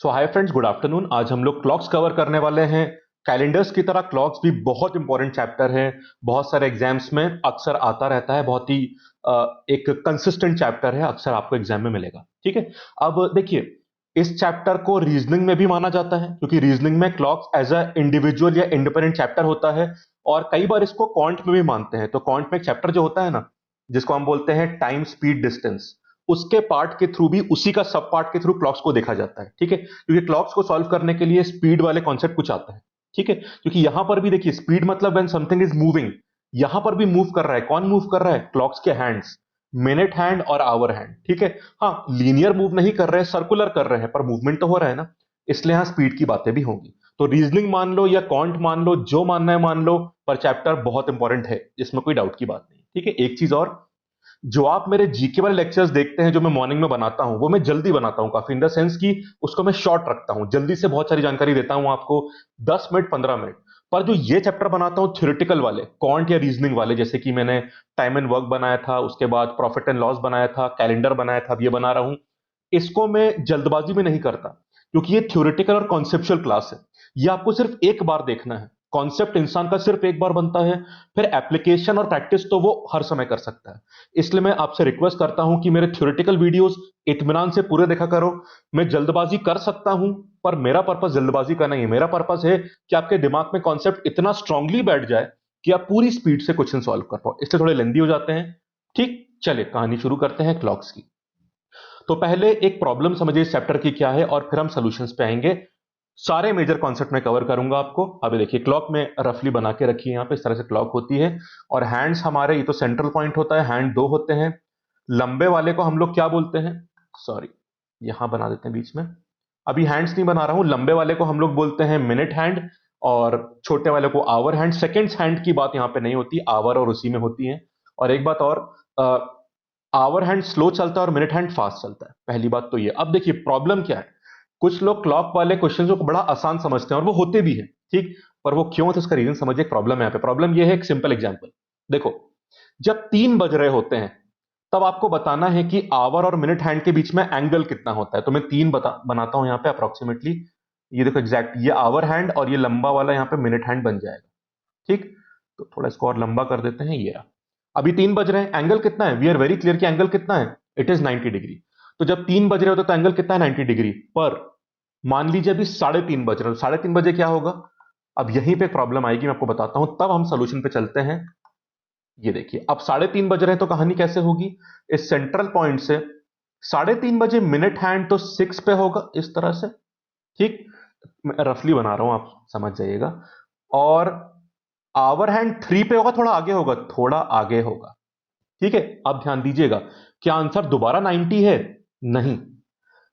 सो hi friends, good afternoon. आज हम लोग क्लॉक्स कवर करने वाले हैं। कैलेंडर्स की तरह क्लॉक्स भी बहुत इंपॉर्टेंट चैप्टर है। बहुत सारे एग्जाम्स में अक्सर आता रहता है। बहुत ही एक कंसिस्टेंट चैप्टर है, अक्सर आपको एग्जाम में मिलेगा। ठीक है। अब देखिए, इस चैप्टर को रीजनिंग में भी माना जाता है, क्योंकि रीजनिंग में क्लॉक्स एज अ इंडिविजुअल या इंडिपेंडेंट चैप्टर होता है। और कई बार इसको क्वांट में भी मानते हैं। तो क्वांट में एक चैप्टर जो होता है ना, जिसको हम बोलते हैं टाइम स्पीड डिस्टेंस, उसके पार्ट के थ्रू भी, उसी का सब पार्ट के थ्रू क्लॉक्स को देखा जाता है। ठीक है, क्योंकि क्लॉक्स को सॉल्व करने के लिए स्पीड वाले कॉन्सेप्ट कुछ आता है। ठीक है, क्योंकि यहां पर भी देखिए, स्पीड मतलब व्हेन समथिंग इज मूविंग। यहां पर भी मूव कर रहा है। कौन मूव कर रहा है? क्लॉक्स के हैंड्स, मिनट हैंड और आवर हैंड। ठीक है। हाँ, लीनियर मूव नहीं कर रहे हैं, सर्कुलर कर रहे हैं, पर मूवमेंट तो हो रहा है ना। इसलिए यहां स्पीड की बातें भी होंगी। तो रीजनिंग मान लो या कॉन्ट मान लो, जो मानना है मान लो, पर चैप्टर बहुत इंपॉर्टेंट है, इसमें कोई डाउट की बात नहीं। ठीक है। एक चीज और, जो आप मेरे जीके वाले लेक्चर्स देखते हैं, जो मैं मॉर्निंग में बनाता हूं, वो मैं जल्दी बनाता हूं काफी, इन द सेंस कि उसको मैं शॉर्ट रखता हूं, जल्दी से बहुत सारी जानकारी देता हूं आपको, 10 मिनट 15 मिनट। पर जो ये चैप्टर बनाता हूं थ्योरेटिकल वाले, क्वांट या रीजनिंग वाले, जैसे कि मैंने टाइम एंड वर्क बनाया था, उसके बाद प्रॉफिट एंड लॉस बनाया था, कैलेंडर बनाया था, अब ये बना रहा हूं, इसको मैं जल्दबाजी में नहीं करता, क्योंकि ये थ्योरेटिकल और कॉन्सेप्चुअल क्लास है। ये आपको सिर्फ एक बार देखना है। कॉन्सेप्ट इंसान का सिर्फ एक बार बनता है, फिर एप्लीकेशन और प्रैक्टिस तो वो हर समय कर सकता है। इसलिए मैं आपसे रिक्वेस्ट करता हूं कि मेरे थ्योरेटिकल वीडियोस इत्मीनान से पूरे देखा करो। मैं जल्दबाजी कर सकता हूं, पर मेरा पर्पस जल्दबाजी का नहीं है। मेरा पर्पस है कि आपके दिमाग में कॉन्सेप्ट इतना स्ट्रांगली बैठ जाए कि आप पूरी स्पीड से क्वेश्चन सॉल्व कर पाओ। इसलिए थोड़े लेंदी हो जाते हैं। ठीक, चलिए कहानी शुरू करते हैं क्लॉक्स की। तो पहले एक प्रॉब्लम समझिए इस चैप्टर की क्या है, और फिर हम सॉल्यूशंस पे आएंगे। सारे मेजर कॉन्सेप्ट में कवर करूंगा आपको। अभी देखिए, क्लॉक में रफली बना के रखिए, यहां पे इस तरह से क्लॉक होती है। और हैंड्स हमारे, ये तो सेंट्रल पॉइंट होता है, हैंड दो होते हैं। लंबे वाले को हम लोग क्या बोलते हैं? सॉरी, यहां बना देते हैं बीच में। अभी हैंड्स नहीं बना रहा हूं। लंबे वाले को हम लोग बोलते हैं मिनट हैंड, और छोटे वाले को आवर हैंड। सेकेंड्स हैंड की बात यहां पे नहीं होती, आवर और उसी में होती है। और एक बात और, आवर हैंड स्लो चलता है और मिनट हैंड फास्ट चलता है। पहली बात तो ये। अब देखिए प्रॉब्लम क्या है। कुछ लोग क्लॉक वाले क्वेश्चन को बड़ा आसान समझते हैं, और वो होते भी हैं। ठीक, पर वो क्यों होते हैं उसका रीजन समझिए। प्रॉब्लम है यहाँ पे। प्रॉब्लम ये है, एक सिंपल एग्जांपल देखो। जब 3 बज रहे होते हैं, तब आपको बताना है कि आवर और मिनट हैंड के बीच में एंगल कितना होता है। तो मैं 3 बनाता हूं यहाँ पे अप्रोक्सीमेटली। ये देखो एग्जैक्ट, ये आवर हैंड और ये लंबा वाला यहाँ पे मिनट हैंड बन जाएगा। ठीक, तो थोड़ा इसको और लंबा कर देते हैं। ये रहा। अभी 3 बज रहे हैं, एंगल कितना है? वी आर वेरी क्लियर कि एंगल कितना है, इट इज 90 डिग्री। तो जब 3 बज रहे होते तो एंगल कितना है? 90 डिग्री। पर मान लीजिए अभी 3:30 बज रहे हो, 3:30 बजे क्या होगा? अब यहीं पे प्रॉब्लम आएगी, मैं आपको बताता हूं, तब हम सोल्यूशन पे चलते हैं। ये देखिए, अब 3:30 बज रहे हैं, तो कहानी कैसे होगी? इस सेंट्रल पॉइंट से 3:30 बजे मिनट हैंड तो 6 पे होगा, इस तरह से। ठीक, मैं रफली बना रहा हूं, आप समझ जाइएगा। और आवर हैंड 3 पे होगा, थोड़ा आगे होगा, थोड़ा आगे होगा। ठीक है। अब ध्यान दीजिएगा, क्या आंसर दोबारा 90 है? नहीं।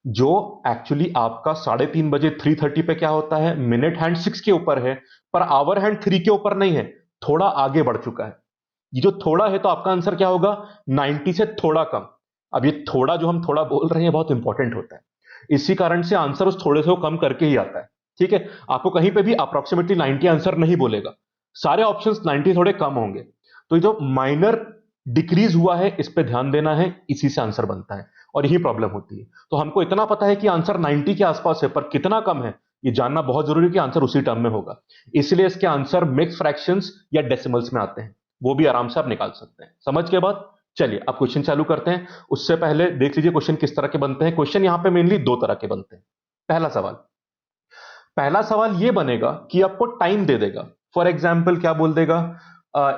जो एक्चुअली आपका 3:30 बजे 3:30 पे क्या होता है, मिनट हैंड 6 के ऊपर है, पर आवर हैंड 3 के ऊपर नहीं है, थोड़ा आगे बढ़ चुका है। ये जो थोड़ा है, तो आपका आंसर क्या होगा? 90 से थोड़ा कम। अब ये थोड़ा, जो हम थोड़ा बोल रहे हैं, बहुत इंपॉर्टेंट होता है। इसी कारण से आंसर उस थोड़े से को कम करके ही आता है। ठीक है। आपको कहीं पे भी अप्रोक्सीमेटली 90 आंसर नहीं बोलेगा। सारे ऑप्शंस 90 थोड़े कम होंगे। तो ये जो माइनर डिक्रीज हुआ है, इस पे ध्यान देना है, इसी से आंसर बनता है। और यही प्रॉब्लम होती है। तो हमको इतना पता है कि आंसर 90 के आसपास है, पर कितना कम है ये जानना बहुत जरूरी है, कि आंसर उसी टर्म में होगा। इसलिए इसके आंसर मिक्स फ्रैक्शंस या डेसिमल्स में आते हैं। वो भी आराम से आप निकाल सकते हैं। समझ के बाद चलिए अब क्वेश्चन चालू करते हैं। उससे पहले देख लीजिए क्वेश्चन किस तरह के बनते हैं। क्वेश्चन यहां पे मेनली दो तरह के बनते हैं। पहला सवाल ये बनेगा कि आपको टाइम दे देगा। फॉर एग्जाम्पल क्या बोल देगा?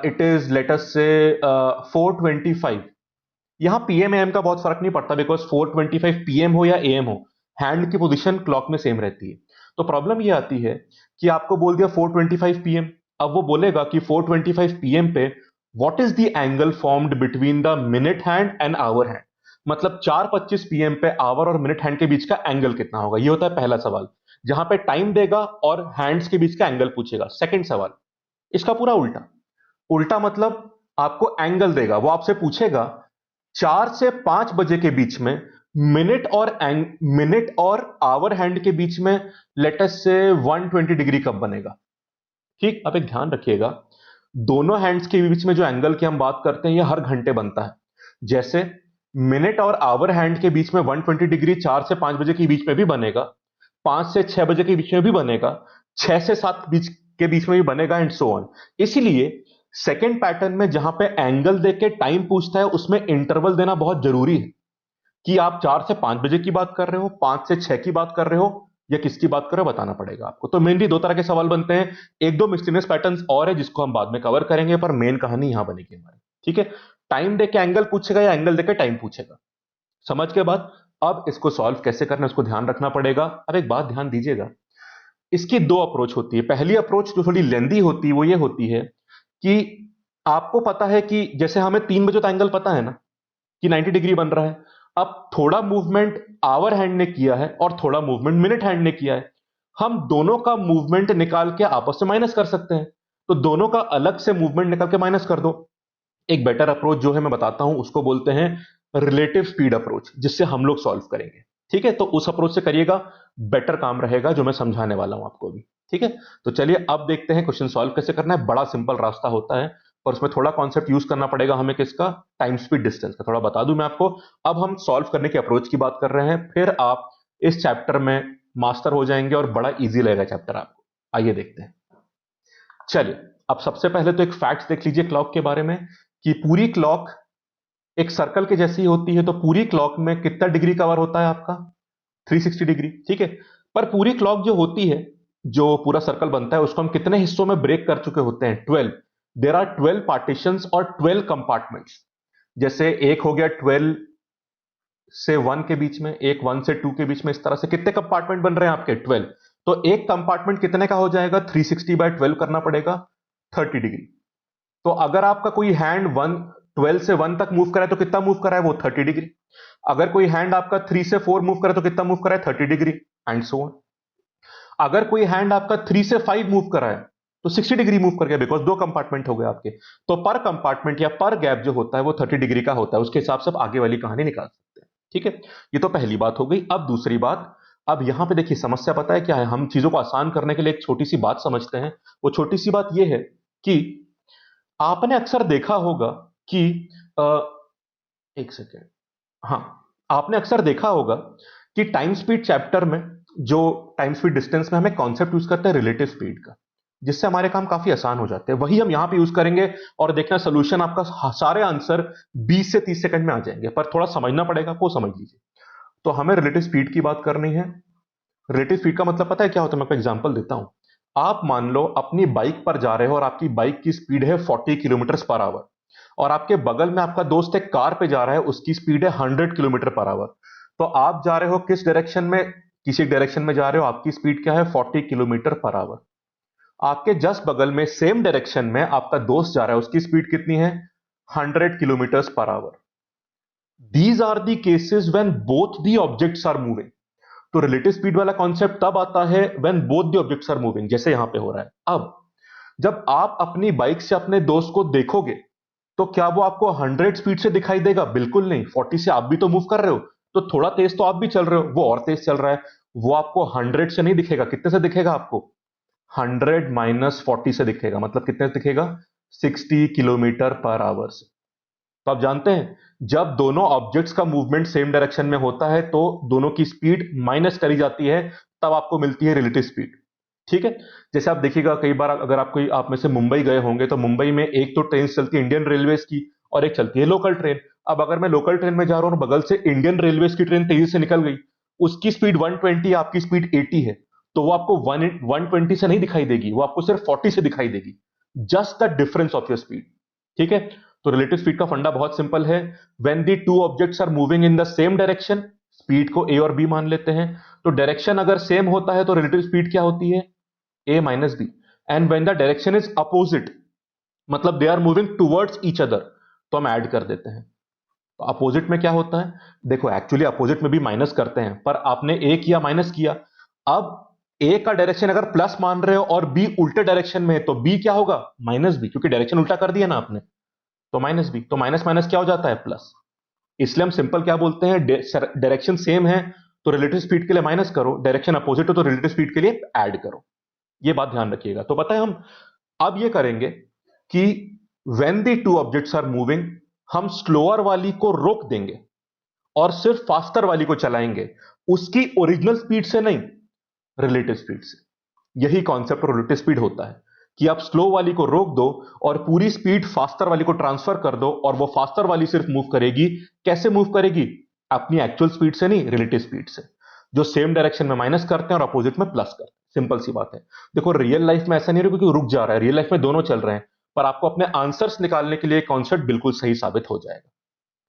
It is let's say 4:25। यहां पीएम एम का बहुत फर्क नहीं पड़ता, बिकॉज 4:25 पीएम हो या एएम हो, हैंड की पोजीशन क्लॉक में सेम रहती है। तो प्रॉब्लम ये आती है कि आपको बोल दिया 4:25 पीएम। अब वो बोलेगा कि 4:25 पीएम पे what is the angle formed between the minute hand and hour hand. मतलब 4:25 पीएम पे आवर और मिनट हैंड के बीच का एंगल कितना होगा। ये होता है पहला सवाल, जहां पे टाइम देगा और हैंड्स के बीच का एंगल पूछेगा। सेकंड सवाल इसका पूरा उल्टा। उल्टा मतलब आपको एंगल देगा, वो आपसे पूछेगा 4 से 5 बजे के बीच में मिनट और आवर हैंड के बीच में लेटेस्ट से 120 डिग्री कब बनेगा। ठीक, अब एक ध्यान रखिएगा, दोनों हैंड्स के बीच में जो एंगल की हम बात करते हैं, ये हर घंटे बनता है। जैसे मिनट और आवर हैंड के बीच में 120 डिग्री 4 से 5 बजे के बीच में भी बनेगा, 5 से 6 बजे के बीच में भी बनेगा, 6 से 7 के बीच में भी बनेगा, एंड सो ऑन। इसीलिए सेकंड पैटर्न में जहां पे एंगल देके टाइम पूछता है, उसमें इंटरवल देना बहुत जरूरी है कि आप 4 से 5 बजे की बात कर रहे हो, 5 से 6 की बात कर रहे हो, या किसकी बात कर रहे हो बताना पड़ेगा आपको। तो मेनली दो तरह के सवाल बनते हैं, एक दो मिस्टीनियस पैटर्न्स और है जिसको हम बाद में कवर करेंगे, पर मेन कहानी यहां बनेगी हमारी। ठीक है, टाइम देके एंगल पूछेगा या एंगल देके टाइम पूछेगा, समझ के बाद अब इसको सॉल्व कैसे करना है उसको ध्यान रखना पड़ेगा। अब एक बात ध्यान दीजिएगा, इसकी दो अप्रोच होती है। पहली अप्रोच जो थोड़ी लेंदी होती है वो ये होती है कि आपको पता है कि जैसे हमें 3 बजे तो एंगल पता है ना कि 90 डिग्री बन रहा है। अब थोड़ा मूवमेंट आवर हैंड ने किया है और थोड़ा मूवमेंट मिनट हैंड ने किया है, हम दोनों का मूवमेंट निकाल के आपस में माइनस कर सकते हैं। तो दोनों का अलग से मूवमेंट निकाल के माइनस कर दो। एक बेटर अप्रोच जो है मैं बताता हूं, उसको बोलते हैं रिलेटिव स्पीड अप्रोच, जिससे हम लोग सॉल्व करेंगे। ठीक है, तो उस अप्रोच से करिएगा, बेटर काम रहेगा जो मैं समझाने वाला हूं आपको भी। ठीक है, तो चलिए अब देखते हैं क्वेश्चन सॉल्व कैसे करना है। बड़ा सिंपल रास्ता होता है, पर उसमें थोड़ा कॉन्सेप्ट यूज करना पड़ेगा हमें, किसका, टाइम स्पीड डिस्टेंस का। थोड़ा बता दूं मैं आपको। अब हम सॉल्व करने की अप्रोच की बात कर रहे हैं, फिर आप इस चैप्टर में मास्टर हो जाएंगे और बड़ा इजी लगेगा चैप्टर आपको। आइए देखते हैं। चलिए, अब सबसे पहले तो एक फैक्ट देख लीजिए क्लॉक के बारे में, कि पूरी क्लॉक एक सर्कल के जैसी होती है। तो पूरी क्लॉक में कितना डिग्री कवर होता है आपका, 360 डिग्री। ठीक है, पर पूरी क्लॉक जो होती है, जो पूरा सर्कल बनता है, उसको हम कितने हिस्सों में ब्रेक कर चुके होते हैं, 12। देर आर 12 पार्टीशंस और 12 कंपार्टमेंट्स। जैसे एक हो गया 12 से 1 के बीच में, एक 1 से 2 के बीच में, इस तरह से कितने कंपार्टमेंट बन रहे हैं आपके, 12। तो एक कंपार्टमेंट कितने का हो जाएगा, 360/12 करना पड़ेगा, 30 डिग्री। तो अगर आपका कोई हैंड 12 से 1 तक मूव करे तो कितना मूव करा है वो, 30 डिग्री। अगर कोई हैंड आपका 3 से 4 मूव करे तो कितना मूव करा है, 30 डिग्री, एंड सो ऑन। अगर कोई हैंड आपका 3 से 5 मूव करा है तो 60 डिग्री मूव कर गया, बिकॉज दो कंपार्टमेंट हो गए आपके। तो पर कंपार्टमेंट या पर गैप जो होता है वो 30 डिग्री का होता है, उसके हिसाब से आप आगे वाली कहानी निकाल सकते हैं। ठीक है, ये तो पहली बात हो गई। अब दूसरी बात, अब यहां पे देखिए समस्या पता है क्या है, हम चीजों को आसान करने के लिए एक छोटी सी बात समझते हैं। वो छोटी सी बात यह है कि आपने अक्सर देखा होगा कि अ, एक सेकेंड, हाँ, आपने अक्सर देखा होगा कि टाइम स्पीड चैप्टर में, जो टाइम स्पीड डिस्टेंस में हमें कॉन्सेप्ट यूज करते हैं रिलेटिव स्पीड का, जिससे हमारे काम काफी आसान हो जाते हैं। वही हम यहां पे यूज करेंगे, और देखना सोल्यूशन आपका सारे आंसर 20 से 30 सेकंड में आ जाएंगे, पर थोड़ा समझना पड़ेगा आपको, समझ लीजिए। तो हमें रिलेटिव स्पीड की बात करनी है। रिलेटिव स्पीड का मतलब पता है क्या होता है, मैं आपको एग्जांपल देता हूं। आप मान लो अपनी बाइक पर जा रहे हो और आपकी बाइक की स्पीड है 40 किलोमीटर पर आवर, और आपके बगल में आपका दोस्त एक कार पे जा रहा है, उसकी स्पीड है 100 किलोमीटर पर आवर। तो आप जा रहे हो किस डायरेक्शन में, किसी डायरेक्शन में जा रहे हो, आपकी स्पीड क्या है, 40 किलोमीटर पर आवर। आपके जस्ट बगल में सेम डायरेक्शन में आपका दोस्त जा रहा है, उसकी स्पीड कितनी है, 100 kilometre per hour. These are the cases when both the objects are moving. तो रिलेटिव स्पीड वाला कॉन्सेप्ट तब आता है when both the objects are moving, जैसे यहां पे हो रहा है। अब जब आप अपनी बाइक से अपने दोस्त को देखोगे, तो क्या वो आपको 100 स्पीड से दिखाई देगा, बिल्कुल नहीं। 40 से आप भी तो मूव कर रहे हो, तो थोड़ा तेज तो आप भी चल रहे हो, वो और तेज चल रहा है। वो आपको 100 से नहीं दिखेगा, कितने से दिखेगा आपको, 100 - 40 से दिखेगा। मतलब कितने से दिखेगा, 60 किलोमीटर पर आवर से। तो आप जानते हैं, जब दोनों ऑब्जेक्ट्स का मूवमेंट सेम डायरेक्शन में होता है तो दोनों की स्पीड माइनस करी जाती है, तब आपको मिलती है रिलेटिव स्पीड। ठीक है, जैसे आप देखिएगा कई बार, अगर आप कोई, आप में से मुंबई गए होंगे, तो मुंबई में एक तो ट्रेन चलती है इंडियन रेलवेज की, और एक चलती है लोकल ट्रेन। अब अगर मैं लोकल ट्रेन में जा रहा हूं और बगल से इंडियन रेलवेज की ट्रेन तेजी से निकल गई, उसकी स्पीड 120, आपकी स्पीड 80 है, तो वो आपको 120 से नहीं दिखाई देगी, वो आपको सिर्फ 40 से दिखाई देगी, just the difference of your speed. ठीक है, तो रिलेटिव स्पीड का फंडा बहुत सिंपल है। When the two objects are moving in the same direction, speed को ए और बी मान लेते हैं। तो डायरेक्शन अगर सेम होता है तो रिलेटिव स्पीड क्या होती है, A minus B. And when the direction is opposite, मतलब they are moving towards each other, तो हम ऐड कर देते हैं। तो अपोजिट में क्या होता है, देखो एक्चुअली अपोजिट में भी माइनस करते हैं, पर आपने ए किया, माइनस किया। अब ए का डायरेक्शन अगर प्लस मान रहे हो और बी उल्टे डायरेक्शन में है, तो बी क्या होगा, माइनस बी, क्योंकि डायरेक्शन उल्टा कर दिया ना आपने। तो माइनस बी, तो माइनस माइनस क्या हो जाता है, प्लस। इसलिए हम सिंपल क्या बोलते हैं, डायरेक्शन सेम है तो रिलेटिव स्पीड के लिए माइनस करो, डायरेक्शन अपोजिट हो तो रिलेटिव स्पीड के लिए ऐड करो। ये बात ध्यान रखिएगा। तो पता है, हम अब ये करेंगे कि when the two objects are moving, हम स्लोअर वाली को रोक देंगे और सिर्फ फास्टर वाली को चलाएंगे, उसकी ओरिजिनल स्पीड से नहीं, रिलेटिव स्पीड से। यही कॉन्सेप्ट रिलेटिव स्पीड होता है कि आप स्लो वाली को रोक दो और पूरी स्पीड फास्टर वाली को ट्रांसफर कर दो, और वो फास्टर वाली सिर्फ मूव करेगी। कैसे मूव करेगी? अपनी एक्चुअल स्पीड से नहीं, रिलेटिव स्पीड से। जो सेम डायरेक्शन में माइनस करते हैं और अपोजिट में प्लस करते हैं। सिंपल सी बात है। देखो रियल लाइफ में ऐसा नहीं है कि रुक जा रहा है, रियल लाइफ में दोनों चल रहे हैं, पर आपको अपने आंसर्स निकालने के लिए कॉन्सेप्ट बिल्कुल सही साबित हो जाएगा।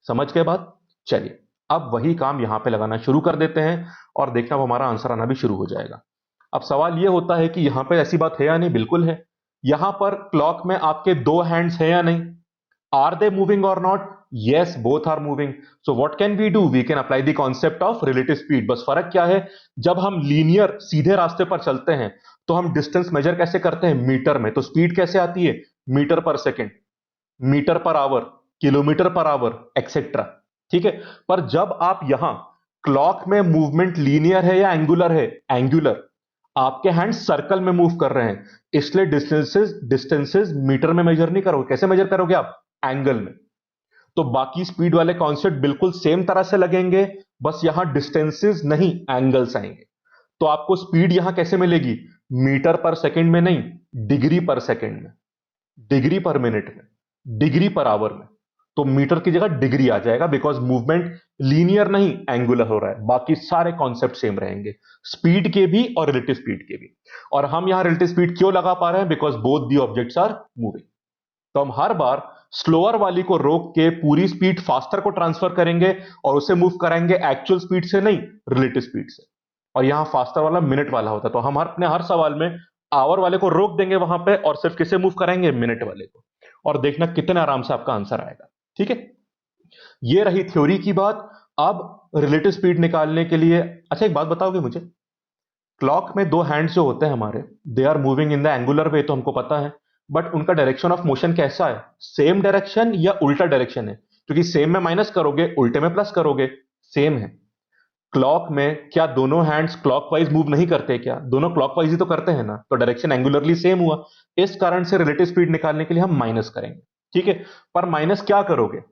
समझ गए बात? चलिए अब वही काम यहां पे लगाना शुरू कर देते हैं और देखना वो हमारा आंसर आना भी शुरू हो जाएगा। अब सवाल ये होता है कि यहां पे ऐसी बात है या नहीं? बिल्कुल है। यहां पर क्लॉक में आपके दो हैंड्स हैं या नहीं? आर दे मूविंग और not? Yes, both are moving. So what can we do? We can apply the concept of relative speed. बस फर्क क्या है, जब हम लीनियर सीधे रास्ते पर चलते हैं तो हम डिस्टेंस मेजर कैसे करते हैं? मीटर में। तो स्पीड कैसे आती है? Metre per second, metre per hour, kilometre per hour, etcetera. ठीक है। पर जब आप यहां क्लॉक में मूवमेंट लीनियर है या एंगुलर है? एंगुलर। आपके हैंड सर्कल में मूव कर रहे हैं, इसलिए डिस्टेंसेस डिस्टेंसेस मीटर में मेजर नहीं करोगे। कैसे मेजर करोगे आप? एंगल में। तो बाकी स्पीड वाले कॉन्सेप्ट बिल्कुल सेम तरह से लगेंगे, बस यहां डिस्टेंसेस नहीं एंगल्स आएंगे। तो आपको स्पीड यहां कैसे मिलेगी? मीटर पर सेकंड में नहीं, डिग्री पर सेकंड में, डिग्री पर मिनट में, डिग्री पर आवर में। तो मीटर की जगह डिग्री आ जाएगा, बिकॉज मूवमेंट लीनियर नहीं एंगुलर हो रहा है। बाकी सारे कॉन्सेप्ट सेम रहेंगे, स्पीड के भी और रिलेटिव स्पीड के भी। और हम यहां रिलेटिव स्पीड क्यों लगा पा रहे हैं? Because both the objects are moving. तो हम हर बार स्लोअर वाली को रोक के पूरी स्पीड फास्टर को ट्रांसफर करेंगे और उसे मूव कराएंगे एक्चुअल स्पीड से नहीं, रिलेटिव स्पीड से। और यहां फास्टर वाला मिनट वाला होता है, तो हम अपने हर सवाल में आवर वाले को रोक देंगे वहां पे और सिर्फ किसे मूव कराएंगे? मिनट वाले को। और देखना कितने आराम से आपका आंसर आएगा। ठीक है, ये रही थ्योरी की बात। अब रिलेटिव स्पीड निकालने के लिए, अच्छा एक बात बताओगे मुझे, क्लॉक में दो हैंड्स जो होते हैं हमारे, they are moving in the angular way, तो हमको पता है। बट उनका डायरेक्शन ऑफ मोशन कैसा है? सेम डायरेक्शन या उल्टा डायरेक्शन है? क्योंकि सेम में माइनस करोगे, उल्टे में प्लस करोगे। सेम है। क्लॉक में क्या दोनों हैंड्स क्लॉकवाइज मूव नहीं करते? क्या दोनों क्लॉकवाइज ही तो करते हैं ना? तो डायरेक्शन एंगुलरली सेम हुआ। इस कारण से रिलेटिव स्पीड निकालने के लिए हम माइनस करेंगे। ठीक है। पर माइनस क्या करोगे?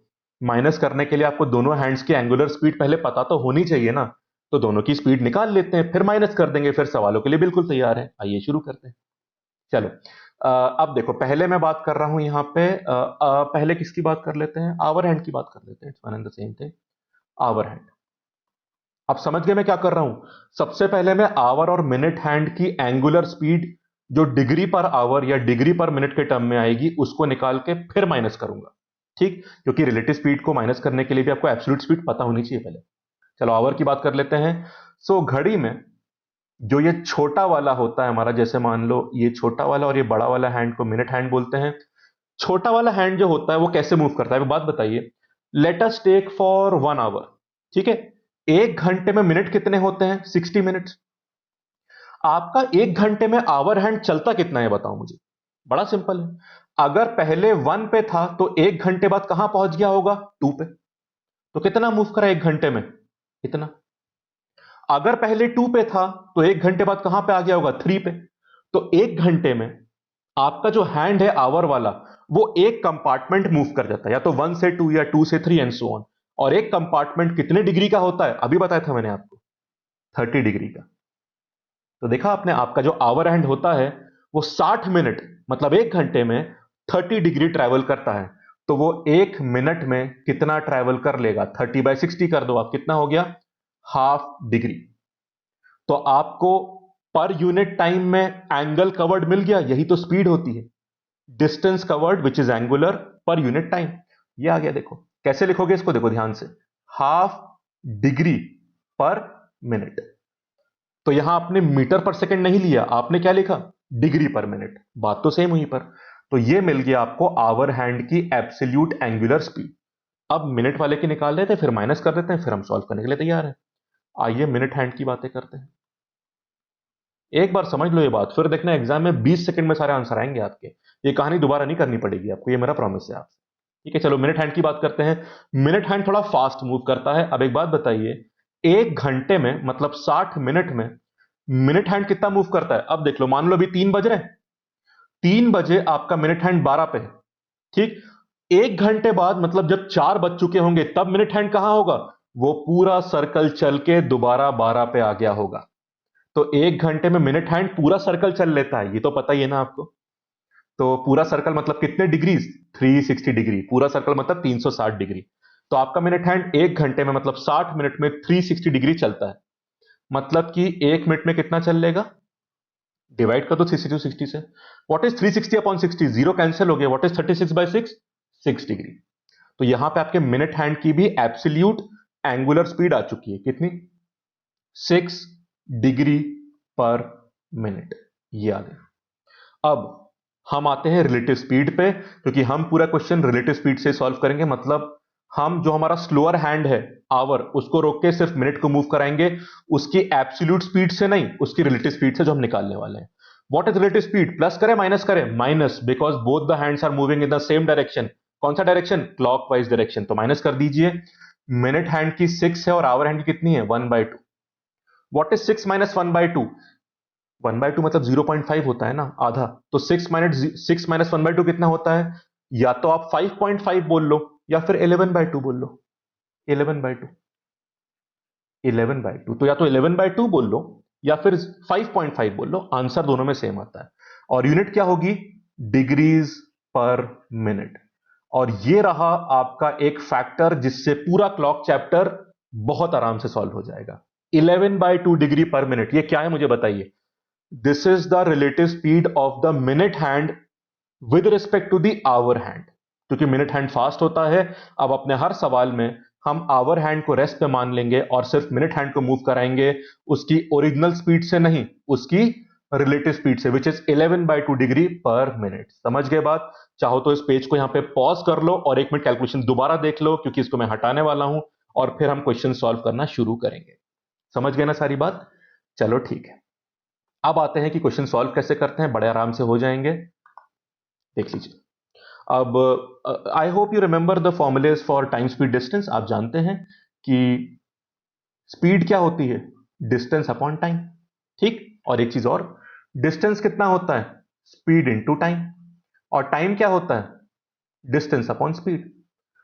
माइनस करने के लिए आपको दोनों हैंड्स की एंगुलर स्पीड पहले पता तो होनी चाहिए ना। तो दोनों की स्पीड निकाल लेते हैं, फिर माइनस कर देंगे। फिर सवालों के लिए बिल्कुल तैयार है, आइए शुरू करते हैं। चलो अब देखो, पहले मैं बात कर रहा हूं यहां पे पहले किसकी बात कर लेते हैं? आवर हैंड की बात कर लेते हैं। It's one and the same thing, hour hand. अब समझ गए मैं क्या कर रहा हूं? सबसे पहले मैं आवर और मिनट हैंड की एंगुलर स्पीड जो डिग्री पर आवर या डिग्री पर मिनट के टर्म में आएगी उसको निकाल के फिर माइनस करूंगा। ठीक, क्योंकि रिलेटिव स्पीड को माइनस करने के लिए भी आपको एब्सोल्यूट स्पीड पता होनी चाहिए पहले। चलो आवर की बात कर लेते हैं। सो घड़ी में जो ये छोटा वाला होता है हमारा, जैसे मान लो ये छोटा वाला और ये बड़ा वाला हैंड को मिनट हैंड बोलते हैं। छोटा वाला हैंड जो होता है वो कैसे मूव करता है? एक बात बताइए। Let us take for 1 hour. ठीक है। एक घंटे में मिनट कितने होते हैं? 60 मिनट्स। आपका एक घंटे में आवर हैंड चलता कितना है बताओ मुझे। बड़ा सिंपल है। अगर पहले 1 पे था तो एक घंटे बाद कहां पहुंच गया होगा? 2 पे। तो कितना मूव करा एक घंटे में? इतना। अगर पहले 2 पे था तो एक घंटे बाद कहां पे आ गया होगा? 3 पे। तो एक घंटे में आपका जो हैंड है आवर वाला, वो एक कंपार्टमेंट मूव कर जाता है, या तो 1 से 2 या 2 से 3 एंड सो ऑन। और एक कंपार्टमेंट कितने डिग्री का होता है? अभी बताया था मैंने आपको, 30 डिग्री का। तो देखा आपने, आपका जो आवर हैंड होता है वो 60 मिनट, मतलब एक घंटे में 30 डिग्री ट्रैवल करता है। तो वो एक मिनट में कितना ट्रैवल कर लेगा? 30/60 कर दो आप, कितना हो गया? Half degree. तो आपको पर यूनिट टाइम में एंगल कवर्ड मिल गया। यही तो स्पीड होती है, distance covered which is angular per unit time. ये आ गया। देखो कैसे लिखोगे इसको, देखो ध्यान से, हाफ डिग्री पर मिनट। तो यहां आपने मीटर पर सेकंड नहीं लिया, आपने क्या लिखा? डिग्री पर मिनट। बात तो सेम हुई। पर तो ये मिल गया आपको आवर हैंड की एब्सोल्यूट एंगुलर स्पीड। अब मिनट वाले की निकाल लेते हैं, फिर माइनस कर देते हैं, फिर हम सॉल्व करने के लिए तैयार हैं। आइए मिनट हैंड की बातें करते हैं। एक बार समझ लो ये बात, फिर देखना एग्जाम में 20 सेकंड में सारे आंसर आएंगे आपके। ये कहानी दोबारा नहीं करनी पड़ेगी आपको, ये मेरा प्रॉमिस है आपसे। ठीक है, चलो मिनट हैंड की बात करते हैं। मिनट हैंड थोड़ा फास्ट मूव करता है। अब एक बात बताइए, एक घंटे में मतलब 60 मिनट में मिनट हैंड कितना मूव करता है? अब देख लो, मान लो अभी 3 बज रहे हैं, 3 बजे आपका मिनट हैंड 12 पे है। ठीक, एक घंटे बाद मतलब जब 4 बज चुके होंगे तब मिनट हैंड कहां होगा? वो पूरा सर्कल चल के दोबारा 12 पे आ गया होगा। तो 1 घंटे में मिनट हैंड पूरा सर्कल चल लेता है, ये तो पता ही है ना आपको। तो पूरा सर्कल मतलब कितने डिग्रीज? 360 डिग्री। पूरा सर्कल मतलब 360 डिग्री। तो आपका मिनट हैंड 1 घंटे में मतलब 60 मिनट में 360 डिग्री चलता है। मतलब कि 1 मिनट में कितना चल लेगा? डिवाइड कर दो 360 से। What is 360 upon 60? Zero cancel हो गया। What is 36/6? 6 डिग्री। तो यहां पे आपके मिनट हैंड की भी एब्सोल्यूट एंगुलर स्पीड आ चुकी है। कितनी? 6 डिग्री पर मिनट। ये आ गया। अब हम आते हैं रिलेटिव स्पीड पे, क्योंकि हम पूरा क्वेश्चन रिलेटिव स्पीड से सॉल्व करेंगे। मतलब हम जो हमारा स्लोअर हैंड है आवर, उसको रोक के सिर्फ मिनट को मूव कराएंगे, उसकी एब्सोल्यूट स्पीड से नहीं, उसकी रिलेटिव स्पीड से जो हम निकालने वाले हैं। What is relative speed? Plus करें माइनस करें? Minus, because both the hands are moving in the same direction. कौन सा डायरेक्शन? Clockwise direction. तो माइनस कर दीजिए। मिनट हैंड की 6 है और आवर हैंड की कितनी है? 1/2। What is 6 minus 1/2? 1/2 मतलब 0.5 होता है ना, आधा। तो 6 माइनस 1/2 कितना होता है? या तो आप 5.5 बोल लो, या फिर 11/2 बोल लो। 11/2। 11/2 तो या तो 11/2 बोल लो, या फिर 5.5 बोल लो। आंसर दोनों में सेम आता है। और यूनिट क्या होगी? डिग्रीज पर मिनट। और ये रहा आपका एक फैक्टर जिससे पूरा क्लॉक चैप्टर बहुत आराम से सॉल्व हो जाएगा। 11/2 डिग्री पर मिनट, ये क्या है मुझे बताइए? This is the relative speed of the minute hand with respect to the hour hand. क्योंकि मिनट हैंड फास्ट होता है, अब अपने हर सवाल में हम आवर हैंड को रेस्ट पे मान लेंगे और सिर्फ मिनट हैंड को मूव कराएंगे, उसकी ओरिजिनल स्पीड से नहीं, उसकी रिलेटिव स्पीड से, विच इज 11/2 डिग्री पर मिनट। समझ गए बात? चाहो तो इस पेज को यहां पे पॉज कर लो और 1 मिनट कैलकुलेशन दोबारा देख लो, क्योंकि इसको मैं हटाने वाला हूं और फिर हम क्वेश्चन सॉल्व करना शुरू करेंगे। समझ गए ना सारी बात? चलो ठीक है। अब आते हैं कि क्वेश्चन सॉल्व कैसे करते हैं। बड़े आराम से हो जाएंगे, देख लीजिए। अब I hope you remember the formulas for time speed distance. आप जानते हैं कि स्पीड क्या होती है? Distance upon time. ठीक। और एक चीज और, डिस्टेंस कितना होता है? Speed into time. और टाइम क्या होता है? Distance upon speed.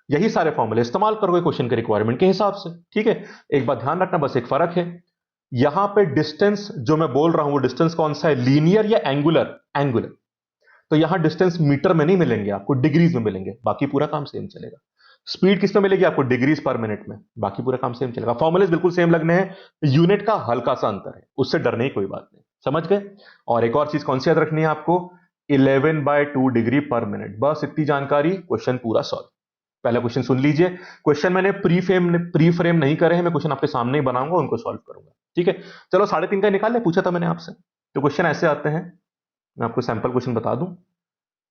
यही सारे फॉर्मूले इस्तेमाल करोगे क्वेश्चन के रिक्वायरमेंट के हिसाब से। ठीक है। एक बात ध्यान रखना, बस एक फर्क है। यहां पे डिस्टेंस जो मैं बोल रहा हूं, वो डिस्टेंस कौन सा है? लीनियर या एंगुलर? एंगुलर। तो यहां डिस्टेंस मीटर में नहीं मिलेंगे आपको, डिग्रीज में मिलेंगे। बाकी पूरा काम सेम चलेगा। स्पीड किस में मिलेगी आपको? डिग्रीज पर मिनट में। बाकी पूरा काम सेम चलेगा। फॉर्मूलेज बिल्कुल सेम लगने हैं, यूनिट का हल्का सा अंतर है, उससे डरने की कोई बात नहीं। समझ गए? और एक और चीज कौन सी याद रखनी है आपको? 11/2 डिग्री पर मिनट। बस इतनी जानकारी, क्वेश्चन पूरा सॉल्व। पहला क्वेश्चन सुन लीजिए। क्वेश्चन मैंने प्री फ्रेम नहीं करे हैं, मैं क्वेश्चन आपके सामने ही बनाऊंगा, उनको सॉल्व करूंगा। ठीक है। चलो 3.5 का निकाल ले, पूछा था मैंने आपसे। तो क्वेश्चन ऐसे आते हैं, मैं आपको सैंपल क्वेश्चन बता दूं।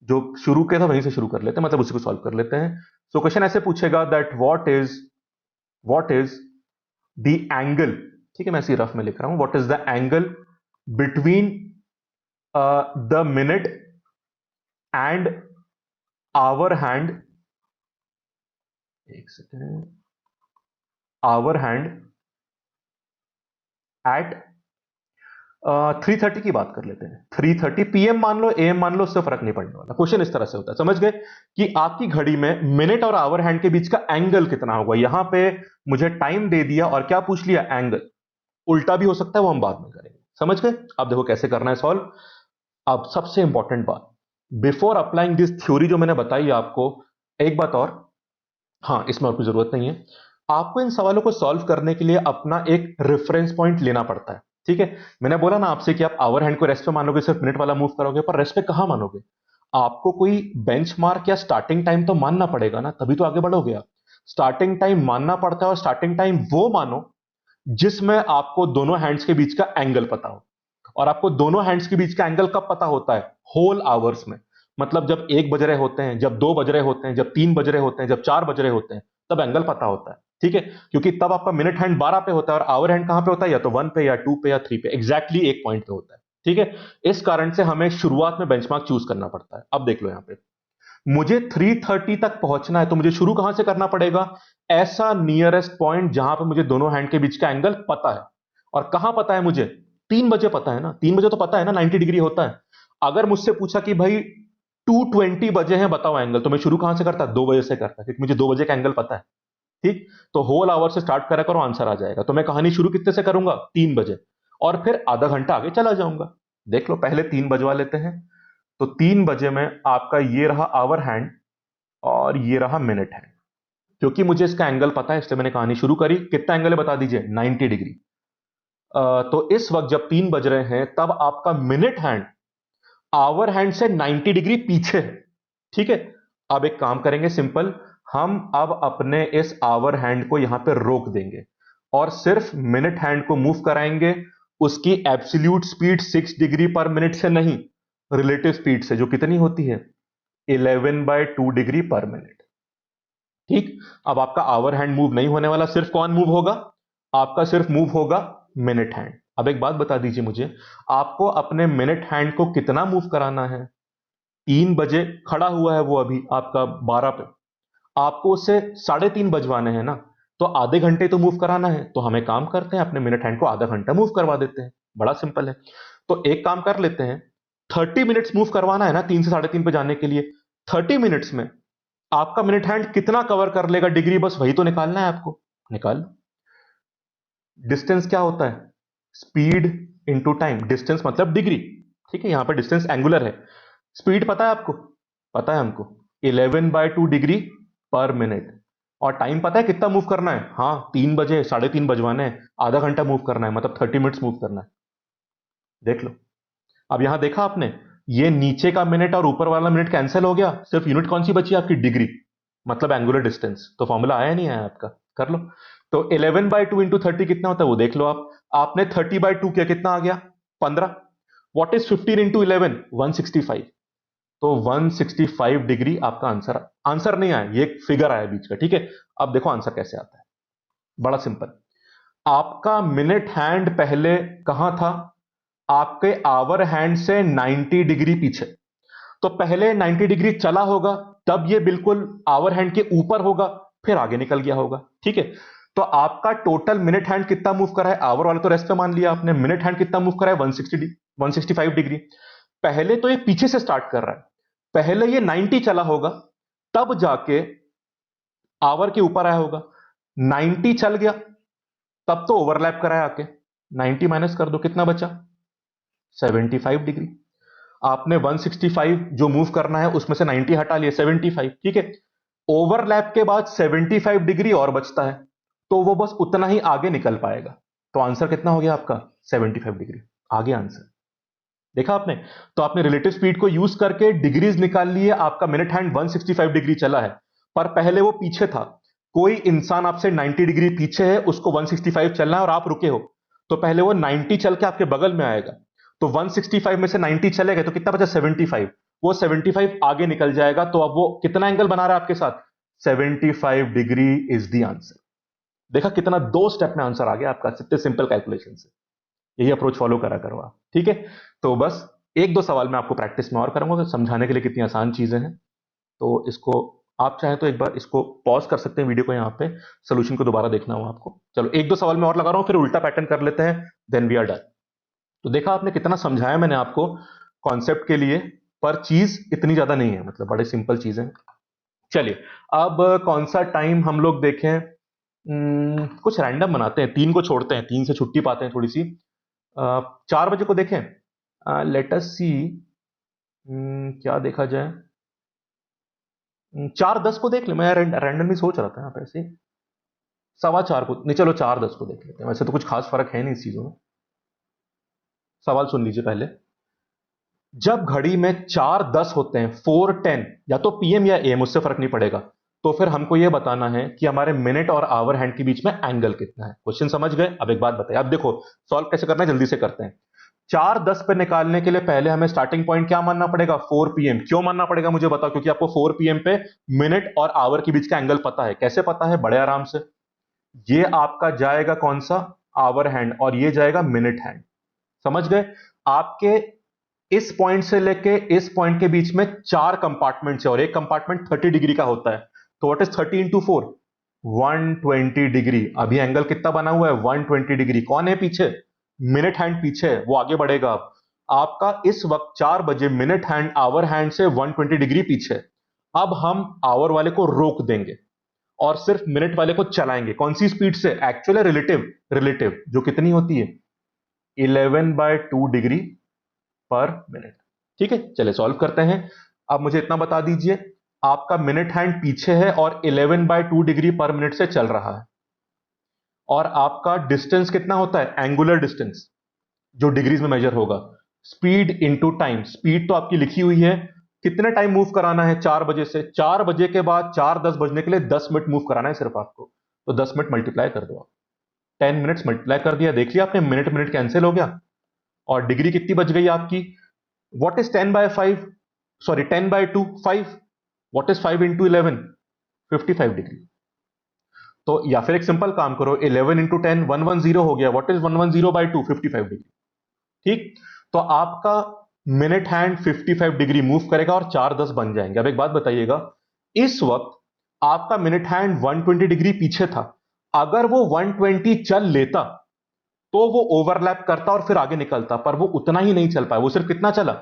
जो शुरू किया था वहीं से शुरू कर लेते हैं, मतलब उसी को सॉल्व कर लेते हैं। सो क्वेश्चन ऐसे पूछेगा that what is the angle. ठीक है, मैं इसी रफ में लिख रहा हूं। What is the angle between the minute and hour hand, एक सेकेंड, आवर हैंड एट 3:30 की बात कर लेते हैं। 3:30 PM मान लो, AM मान लो, उससे फर्क नहीं पड़ने वाला। क्वेश्चन इस तरह से होता है, समझ गए? कि आपकी घड़ी में मिनट और आवर हैंड के बीच का एंगल कितना होगा। यहां पे मुझे टाइम दे दिया और क्या पूछ लिया? एंगल। उल्टा भी हो सकता है, वो हम बाद में करेंगे। समझ गए? अब देखो कैसे करना है सॉल्व। अब सबसे इंपॉर्टेंट बात, बिफोर अप्लाइंग दिस थ्योरी जो मैंने बताई आपको, एक बात और, हाँ इसमें और कोई जरूरत नहीं है। आपको इन सवालों को सॉल्व करने के लिए अपना एक रेफरेंस पॉइंट लेना पड़ता है। ठीक है। मैंने बोला ना आपसे कि आप आवर हैंड को रेस्ट पे मानोगे, सिर्फ मिनट वाला मूव करोगे, पर रेस्ट पे कहां मानोगे? आपको कोई बेंचमार्क या स्टार्टिंग टाइम तो मानना पड़ेगा ना, तभी तो आगे बढ़ोगे आप। स्टार्टिंग टाइम मानना पड़ता है, और स्टार्टिंग टाइम वो मानो जिसमें आपको दोनों हैंड्स के बीच का एंगल पता हो। और आपको दोनों हैंड्स के बीच का एंगल कब पता होता है? होल आवर्स में। मतलब जब 1 बज रहे होते हैं, जब 2 बज रहे होते हैं, जब 3 बज रहे होते हैं, जब 4 बज रहे होते हैं, तब एंगल पता होता है। ठीक है। क्योंकि तब आपका मिनट हैंड 12 पे होता है और आवर हैंड कहां पे होता है? या तो 1 पे, या 2 पे, या 3 पे, एग्जैक्टली एक पॉइंट पे होता है। ठीक है। इस कारण से हमें शुरुआत में बेंचमार्क चूज करना पड़ता है। अब देख लो यहां पे, मुझे 3:30 तक पहुंचना है, तो मुझे शुरू कहां से करना पड़ेगा? ऐसा नियरेस्ट पॉइंट जहां पे मुझे दोनों हैंड के बीच का एंगल पता है। और कहां पता है मुझे? 3 बजे पता है ना। 3 बजे तो पता है ना 90 डिग्री होता है। अगर मुझसे पूछा कि भाई 2:20 बजे हैं, बताओ एंगल, तो मैं शुरू कहां से करता? 2 बजे से करता, क्योंकि मुझे 2 बजे का एंगल पता है। ठीक। तो होल आवर से स्टार्ट करा करो, आंसर आ जाएगा। तो मैं कहानी शुरू कितने से करूंगा? 3 बजे। और फिर आधा घंटा आगे चला जाऊंगा। देख लो, पहले 3 बजवा लेते हैं। तो 3 बजे में आपका ये रहा आवर हैंड और ये रहा मिनट हैंड। क्योंकि मुझे इसका एंगल पता है इसलिए मैंने कहानी शुरू करी। कितना एंगल है बता दीजिए? 90 डिग्री। तो इस वक्त जब 3 बज रहे हैं तब आपका मिनट हैंड आवर हैंड से 90 डिग्री पीछे है। ठीक है, अब एक काम करेंगे सिंपल, हम अब अपने इस आवर हैंड को यहां पे रोक देंगे और सिर्फ मिनट हैंड को मूव कराएंगे। उसकी एब्सोल्यूट स्पीड 6 डिग्री पर मिनट से नहीं, रिलेटिव स्पीड से, जो कितनी होती है 11/2 डिग्री पर मिनट। ठीक, अब आपका आवर हैंड मूव नहीं होने वाला, सिर्फ कौन मूव होगा? आपका सिर्फ मूव होगा मिनट हैंड। अब एक बात बता दीजिए मुझे, आपको अपने मिनट हैंड को कितना मूव कराना है? 3 बजे खड़ा हुआ है वो अभी आपका 12 पे, आपको उसे 3:30 बजवाने हैं ना, तो आधे घंटे तो मूव कराना है। तो हम एक काम करते हैं, अपने मिनट हैंड को आधा घंटा मूव करवा देते हैं। बड़ा सिंपल है। तो एक काम कर लेते हैं, 30 मिनट्स मूव करवाना है ना 3 से 3:30 पे जाने के लिए। 30 मिनट्स में आपका मिनट हैंड कितना कवर कर लेगा डिग्री, बस वही तो निकालना है आपको। निकाल लो। डिस्टेंस क्या होता है? Speed into time. डिस्टेंस मतलब डिग्री। ठीक है, यहां पर डिस्टेंस एंगुलर है। स्पीड पता है आपको? पता है हमको, 11/2 डिग्री पर मिनट। और टाइम पता है कितना मूव करना है? हाँ, 3 बजे 3:30 बजवाने हैं, आधा घंटा मूव करना है, मतलब 30 मिनट्स मूव करना है। देख लो, अब यहां देखा आपने, ये नीचे का मिनट और ऊपर वाला मिनट कैंसिल हो गया, सिर्फ यूनिट कौन सी बची? आपकी डिग्री, मतलब एंगुलर डिस्टेंस। तो फॉर्मूला आया नहीं आया आपका? कर लो। तो 11/2 इंटू 30 कितना होता है वो देख लो आप। आपने 30/2 किया, कितना आ गया? 15। What is 15 into 11? 165। तो 165 डिग्री आपका आंसर। आंसर नहीं आया, ये एक फिगर आया बीच का। ठीक है, अब देखो आंसर कैसे आता है। बड़ा सिंपल, आपका मिनट हैंड पहले कहां था? आपके आवर हैंड से 90 डिग्री पीछे। तो पहले 90 डिग्री चला होगा, तब ये बिल्कुल आवर हैंड के ऊपर होगा, फिर आगे निकल गया होगा। ठीक है, तो आपका टोटल मिनट हैंड कितना मूव करा है? आवर वाले तो रेस्ट पे मान लिया आपने, मिनट हैंड कितना मूव करा है? 165 डिग्री। पहले तो ये पीछे से स्टार्ट कर रहा है, पहले ये 90 चला होगा, तब जाके आवर के ऊपर आया होगा। 90 चल गया, तब तो ओवरलैप कराया आके। 90 माइनस कर दो, कितना बचा? 75 डिग्री। आपने 165 जो मूव करना है उसमें से 90 हटा लिए, 75। ठीक है, ओवरलैप के बाद 75 डिग्री और बचता है, तो वो बस उतना ही आगे निकल पाएगा। तो आंसर कितना हो गया आपका? 75 डिग्री। आगे आंसर देखा आपने? तो आपने रिलेटिव स्पीड को यूज करके डिग्रीज निकाल लिए। आपका मिनट हैंड 165 डिग्री चला है, पर पहले वो पीछे था। कोई इंसान आपसे 90 डिग्री पीछे है, उसको 165 चलना है और आप रुके हो, तो पहले वो 90 चल के आपके बगल में आएगा। तो 165 में से 90 चले गए तो कितना बचा? 75। वो 75 आगे निकल जाएगा, तो अब वो कितना एंगल बना रहा है आपके साथ? 75 डिग्री इज द आंसर। देखा कितना 2 स्टेप में आंसर आ गया आपका, कितने सिंपल कैलकुलेशन से। यही अप्रोच फॉलो करा करो आप। ठीक है, तो बस एक दो सवाल मैं आपको प्रैक्टिस में और करूंगा समझाने के लिए कितनी आसान चीजें हैं। तो इसको आप चाहें तो एक बार इसको पॉज कर सकते हैं वीडियो को, यहाँ पे सोल्यूशन को दोबारा देखना हो आपको। चलो एक दो सवाल मैं और लगा रहा हूं, फिर उल्टा पैटर्न कर लेते हैं, देन वी आर डन। तो देखा आपने कितना समझाया मैंने आपको कॉन्सेप्ट के लिए, पर चीज इतनी ज्यादा नहीं है, मतलब बड़े सिंपल चीजें हैं। चलिए, अब कौन सा टाइम हम लोग देखें? कुछ रैंडम बनाते हैं, 3 को छोड़ते हैं, 3 से छुट्टी पाते हैं थोड़ी सी। 4 बजे को देखें। लेट अस सी, क्या देखा जाए? 4:10 को देख ले, मैं रैंडमली सोच रहा था यहाँ पे ऐसे ही। 4:15 को नहीं, चलो 4:10 को देख लेते हैं, वैसे तो कुछ खास फर्क है नहीं इस चीजों में। सवाल सुन लीजिए पहले। जब घड़ी में 4:10 होते हैं, 4:10, या तो पीएम या एम, उससे फर्क नहीं पड़ेगा, तो फिर हमको यह बताना है कि हमारे मिनट और आवर हैंड के बीच में एंगल कितना है। क्वेश्चन समझ गए? अब एक बात बताइए, अब देखो सॉल्व कैसे करना है, जल्दी से करते हैं। 4:10 पे निकालने के लिए पहले हमें स्टार्टिंग पॉइंट क्या मानना पड़ेगा? 4 पीएम। क्यों मानना पड़ेगा मुझे बताओ? क्योंकि आपको 4 पीएम पे मिनट और आवर के बीच का एंगल पता है। कैसे पता है? बड़े आराम से। ये आपका जाएगा कौन सा? आवर हैंड, और ये जाएगा मिनट हैंड। समझ गए? आपके इस पॉइंट से लेके इस पॉइंट के बीच में 4 कंपार्टमेंट्स है, और एक कंपार्टमेंट 30 डिग्री का होता है। तो व्हाट इज 30 इंटू 4? 120 डिग्री। अभी एंगल कितना बना हुआ है? 120 डिग्री। कौन है पीछे? मिनट हैंड पीछे है, वो आगे बढ़ेगा। अब आपका इस वक्त 4 बजे मिनट हैंड आवर हैंड से 120 डिग्री पीछे है। अब हम आवर वाले को रोक देंगे और सिर्फ मिनट वाले को चलाएंगे। कौन सी स्पीड से? एक्चुअल है रिलेटिव? रिलेटिव जो कितनी होती है? 11/2 डिग्री पर मिनट। ठीक है, चले सॉल्व करते हैं। अब मुझे इतना बता दीजिए, आपका मिनट हैंड पीछे है और 11/2 डिग्री पर मिनट से चल रहा है, और आपका डिस्टेंस कितना होता है, एंगुलर डिस्टेंस, जो डिग्रीज में मेजर होगा, स्पीड इंटू टाइम। स्पीड तो आपकी लिखी हुई है, कितने टाइम मूव कराना है, 4 बजे से। 4 बजे के बाद 4:10 बजने के लिए 10 मिनट मूव कराना है सिर्फ आपको, तो 10 मिनट मल्टीप्लाई कर दो आप। 10 मिनट्स मल्टीप्लाई कर दिया, देख लिया आपने, मिनट मिनट कैंसिल हो गया, और डिग्री कितनी बच गई आपकी। What is 10/5, sorry 10/2, 5। What is 5 into 11, 55 degree. तो या फिर एक सिंपल काम करो, 11 इंटू 10, 110 हो गया। What is 110/2, 55 degree. ठीक, तो आपका मिनट हैंड 55 डिग्री मूव करेगा और 4:10 बन जाएंगे। अब एक बात बताइएगा, इस वक्त आपका मिनट हैंड 120 डिग्री पीछे था, अगर वो 120 चल लेता तो वो ओवरलैप करता और फिर आगे निकलता, पर वो उतना ही नहीं चल पाया, वो सिर्फ कितना चला,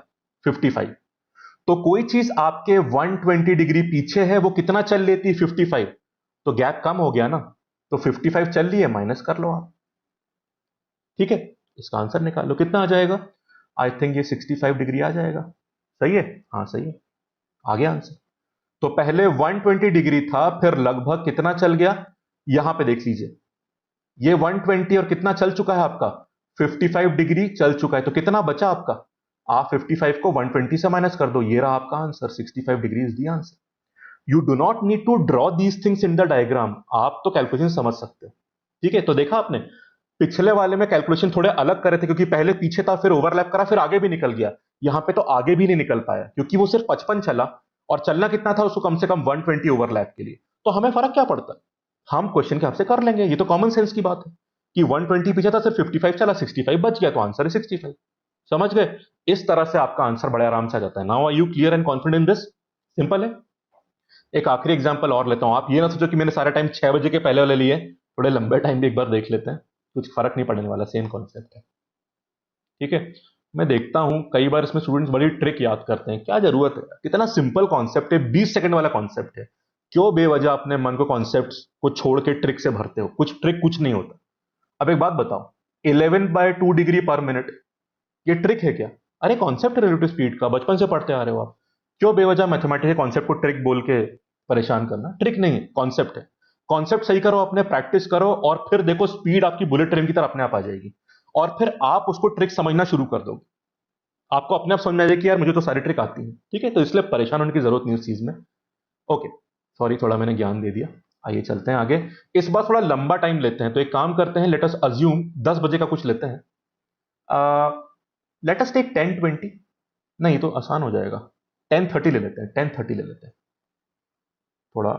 55। तो कोई चीज आपके 120 डिग्री पीछे है, वो कितना चल लेती, 55, तो गैप कम हो गया ना, तो 55 चल रही है, माइनस कर लो आप। ठीक है, इसका आंसर निकाल लो, कितना आ जाएगा। आई थिंक ये 65 डिग्री आ जाएगा। सही है, हाँ सही है, आ गया आंसर। तो पहले 120 डिग्री था, फिर लगभग कितना चल गया, यहां पे देख लीजिए, ये 120 और कितना चल चुका है आपका, 55 डिग्री चल चुका है, तो कितना बचा आपका। आप 55 को 120 से माइनस कर दो, ये रहा आपका answer, 65 degree is the answer. You do not need to draw these things in the diagram, आप तो कैलकुलेशन समझ सकते हो। ठीक है, तो देखा आपने, पिछले वाले में कैलकुलेशन थोड़े अलग करे थे, क्योंकि पहले पीछे था, फिर ओवरलैप करा, फिर आगे भी निकल गया। यहां पे तो आगे भी नहीं निकल पाया, क्योंकि वो सिर्फ 55 चला, और चलना कितना था उसको, कम से कम 120 ओवरलैप के लिए। तो हमें फर्क क्या पड़ता है, हम क्वेश्चन के हिसाब से कर लेंगे, ये तो कॉमन सेंस की बात है कि 120 पीछे था, सिर्फ 55 चला, 65 बच गया, तो आंसर है 65। समझ गए, इस तरह से आपका आंसर बड़े आराम से आ जाता है। Now are you clear and confident in this. Simple है। एक आखिरी एग्जांपल और लेता हूं, आप ये ना सोचो कि मैंने सारा टाइम 6 बजे के पहले वाले लिए, थोड़े लंबे टाइम भी एक बार देख लेते हैं, कुछ फर्क नहीं पड़ने वाला, सेम कॉन्सेप्ट है। ठीक है, मैं देखता हूं कई बार इसमें स्टूडेंट्स बड़ी ट्रिक याद करते हैं, क्या जरूरत है, कितना सिंपल कॉन्सेप्ट है, 20 सेकंड वाला कॉन्सेप्ट है। क्यों बेवजह अपने मन को कॉन्सेप्ट को छोड़ के ट्रिक से भरते हो, कुछ ट्रिक कुछ नहीं होता। अब एक बात बताओ, 11/2 डिग्री पर मिनट, ये ट्रिक है क्या। अरे कॉन्सेप्ट रिलेटिव स्पीड का, बचपन से पढ़ते आ रहे हो आप, क्यों बेवजह मैथमेटिक्स के कॉन्सेप्ट को ट्रिक बोल के परेशान करना। ट्रिक नहीं है, कॉन्सेप्ट है। कॉन्सेप्ट सही करो, अपने प्रैक्टिस करो, और फिर देखो स्पीड आपकी बुलेट ट्रेन की तरह अपने आप आ जाएगी, और फिर आप उसको ट्रिक समझना शुरू कर दोगे। आपको अपने आप समझ में आ जाएगी कि यार मुझे तो सारी ट्रिक आती है। ठीक है, तो इसलिए परेशान होने की जरूरत नहीं उस चीज में। ओके, सॉरी थोड़ा मैंने ज्ञान दे दिया। आइए चलते हैं आगे, इस बार थोड़ा लंबा टाइम लेते हैं, तो एक काम करते हैं, लेट अस अज्यूम 10 बजे का कुछ लेते हैं। लेट अस टेक 10:20, नहीं तो आसान हो जाएगा, 10:30 ले लेते हैं, 10:30 ले लेते हैं, थोड़ा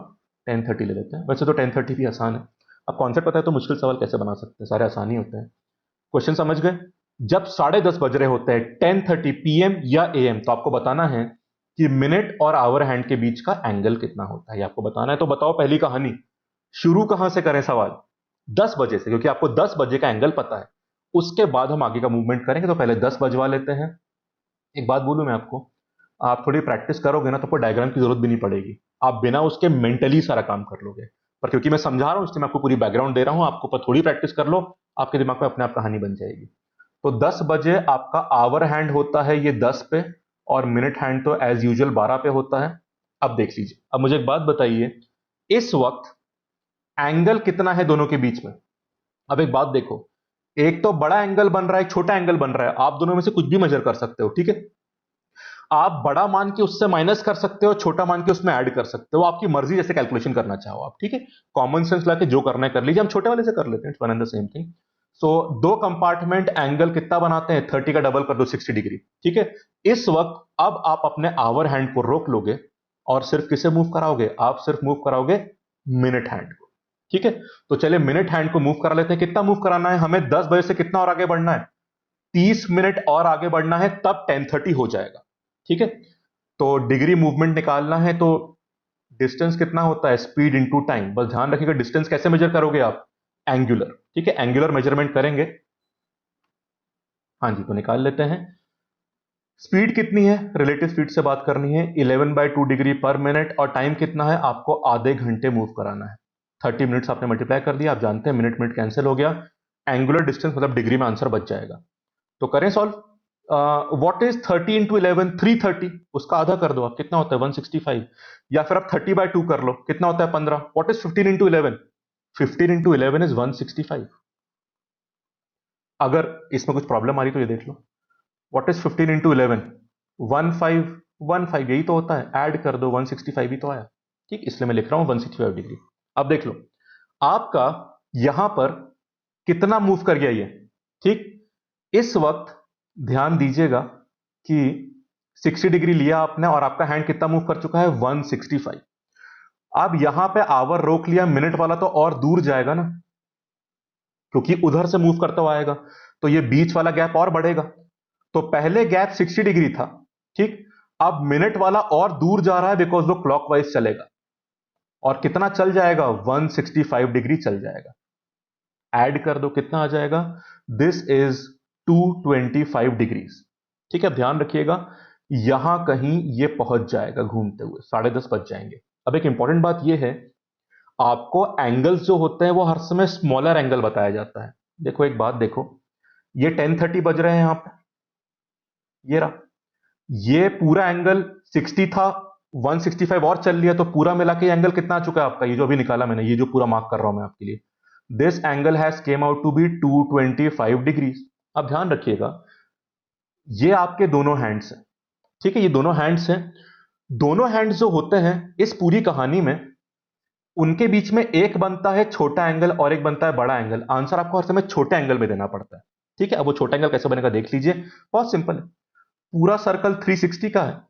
10:30 ले लेते हैं। वैसे तो 10:30 भी आसान है, अब कॉन्सेप्ट पता है तो मुश्किल सवाल कैसे बना सकते हैं, सारे आसान ही होते हैं। क्वेश्चन समझ गए। जब 10:30 बज रहे होते हैं, 10:30 PM या AM, तो आपको बताना है कि मिनट और आवर हैंड के बीच का एंगल कितना होता है, ये आपको बताना है। तो बताओ पहली कहानी, शुरू कहां से करें सवाल, 10 बजे से, क्योंकि आपको 10 बजे का एंगल पता है, उसके बाद हम आगे का मूवमेंट करेंगे। तो पहले 10 बजवा लेते हैं। एक बात बोलूं मैं आपको, आप थोड़ी प्रैक्टिस करोगे ना, तो आपको डायग्राम की जरूरत भी नहीं पड़ेगी, आप बिना उसके मेंटली सारा काम कर लोगे। पर क्योंकि मैं समझा रहा हूं, इसलिए मैं आपको पूरी बैकग्राउंड दे रहा हूं, आपको पर थोड़ी प्रैक्टिस कर लो, आपके दिमाग में अपने आप कहानी बन जाएगी। तो 10 बजे आपका आवर हैंड होता है ये 10 पे, और मिनट हैंड तो एज यूजुअल 12 पे होता है। अब देख लीजिए, अब मुझे एक बात बताइए, इस वक्त एंगल कितना है दोनों के बीच में। अब एक बात देखो, एक तो बड़ा एंगल बन रहा है, एक छोटा एंगल बन रहा है, आप दोनों में से कुछ भी मेजर कर सकते हो। ठीक है, आप बड़ा मान के उससे माइनस कर सकते हो, छोटा मान के उसमें ऐड कर सकते हो, आपकी मर्जी जैसे कैलकुलेशन करना चाहो आप। ठीक है, कॉमन सेंस लाके जो करना है कर लीजिए, हम छोटे वाले से कर लेते हैं, it's one and the same thing. So दो कंपार्टमेंट एंगल कितना बनाते हैं, 30 का डबल कर दो, 60 डिग्री। ठीक है, इस वक्त अब आप अपने आवर हैंड को रोक लोगे, और सिर्फ किसे मूव कराओगे, आप सिर्फ मूव कराओगे मिनट हैंड को। ठीक है, तो चलिए मिनट हैंड को मूव करा लेते हैं। कितना मूव कराना है हमें, 10 बजे से कितना और आगे बढ़ना है, 30 मिनट और आगे बढ़ना है, तब 10:30 हो जाएगा। ठीक है, तो डिग्री मूवमेंट निकालना है, तो डिस्टेंस कितना होता है, स्पीड इनटू टाइम। बस ध्यान रखिएगा, डिस्टेंस कैसे मेजर करोगे आप, एंगुलर। ठीक है, एंगुलर मेजरमेंट करेंगे। हाँ जी, तो निकाल लेते हैं। स्पीड कितनी है, रिलेटिव स्पीड से बात करनी है, 11/2 डिग्री पर मिनट, और टाइम कितना है, आपको आधे घंटे मूव कराना है। 30 मिनट्स आपने मल्टीप्लाई कर दिया, आप जानते हैं मिनट मिनट कैंसिल हो गया, एंगुलर डिस्टेंस मतलब डिग्री में आंसर बच जाएगा। तो करें सॉल्व। What is 30 into 11? 330। उसका आधा कर दो आप, कितना होता है? 165। या फिर आप 30/2 कर लो, कितना होता है? 15। What is 15 into 11? 15 into 11 is 165। अगर इसमें कुछ प्रॉब्लम आ रही तो ये देख लो। What is 15 into 11? 1515, यही तो होता है, ऐड कर दो, 165 ही तो आया। ठीक, इसलिए मैं लिख रहा हूं 165 डिग्री। अब देख लो आपका यहां पर कितना मूव कर गया ये। ठीक, इस वक्त ध्यान दीजिएगा कि 60 डिग्री लिया आपने और आपका हैंड कितना मूव कर चुका है? 165। अब यहां पे आवर रोक लिया, मिनट वाला तो और दूर जाएगा ना, क्योंकि उधर से मूव करता हुआ आएगा, तो ये बीच वाला गैप और बढ़ेगा। तो पहले गैप 60 डिग्री था, ठीक, अब मिनट वाला और दूर जा रहा है बिकॉज वो क्लॉकवाइज चलेगा। और कितना चल जाएगा? 165 डिग्री चल जाएगा। ऐड कर दो, कितना आ जाएगा? This is 225 degrees. ठीक है, ध्यान रखिएगा यहां कहीं ये पहुंच जाएगा घूमते हुए, 10:30 बज जाएंगे। अब एक इंपॉर्टेंट बात यह है, आपको एंगल्स जो होते हैं वो हर समय स्मॉलर एंगल बताया जाता है। देखो एक बात देखो, ये 10:30 बज रहे हैं यहां पे, ये रहा, ये पूरा एंगल 60 था, 165 और चल लिया, तो पूरा मिला के एंगल कितना आ चुका है आपका? ये जो अभी निकाला मैंने, ये जो पूरा मार्क कर रहा हूं मैं आपके लिए, this angle has came out to be 225 degrees. अब ध्यान रखिएगा ये आपके दोनों हैंड्स हैं, ठीक है, ये दोनों हैंड्स हैं। दोनों हैंड्स जो होते हैं इस पूरी कहानी में, उनके बीच में एक बनता है छोटा एंगल और एक बनता है बड़ा एंगल। आंसर आपको हर समय छोटे एंगल में देना पड़ता है। ठीक है, अब वो छोटा एंगल कैसे बनेगा देख लीजिए, बहुत सिंपल है। पूरा सर्कल 360 का है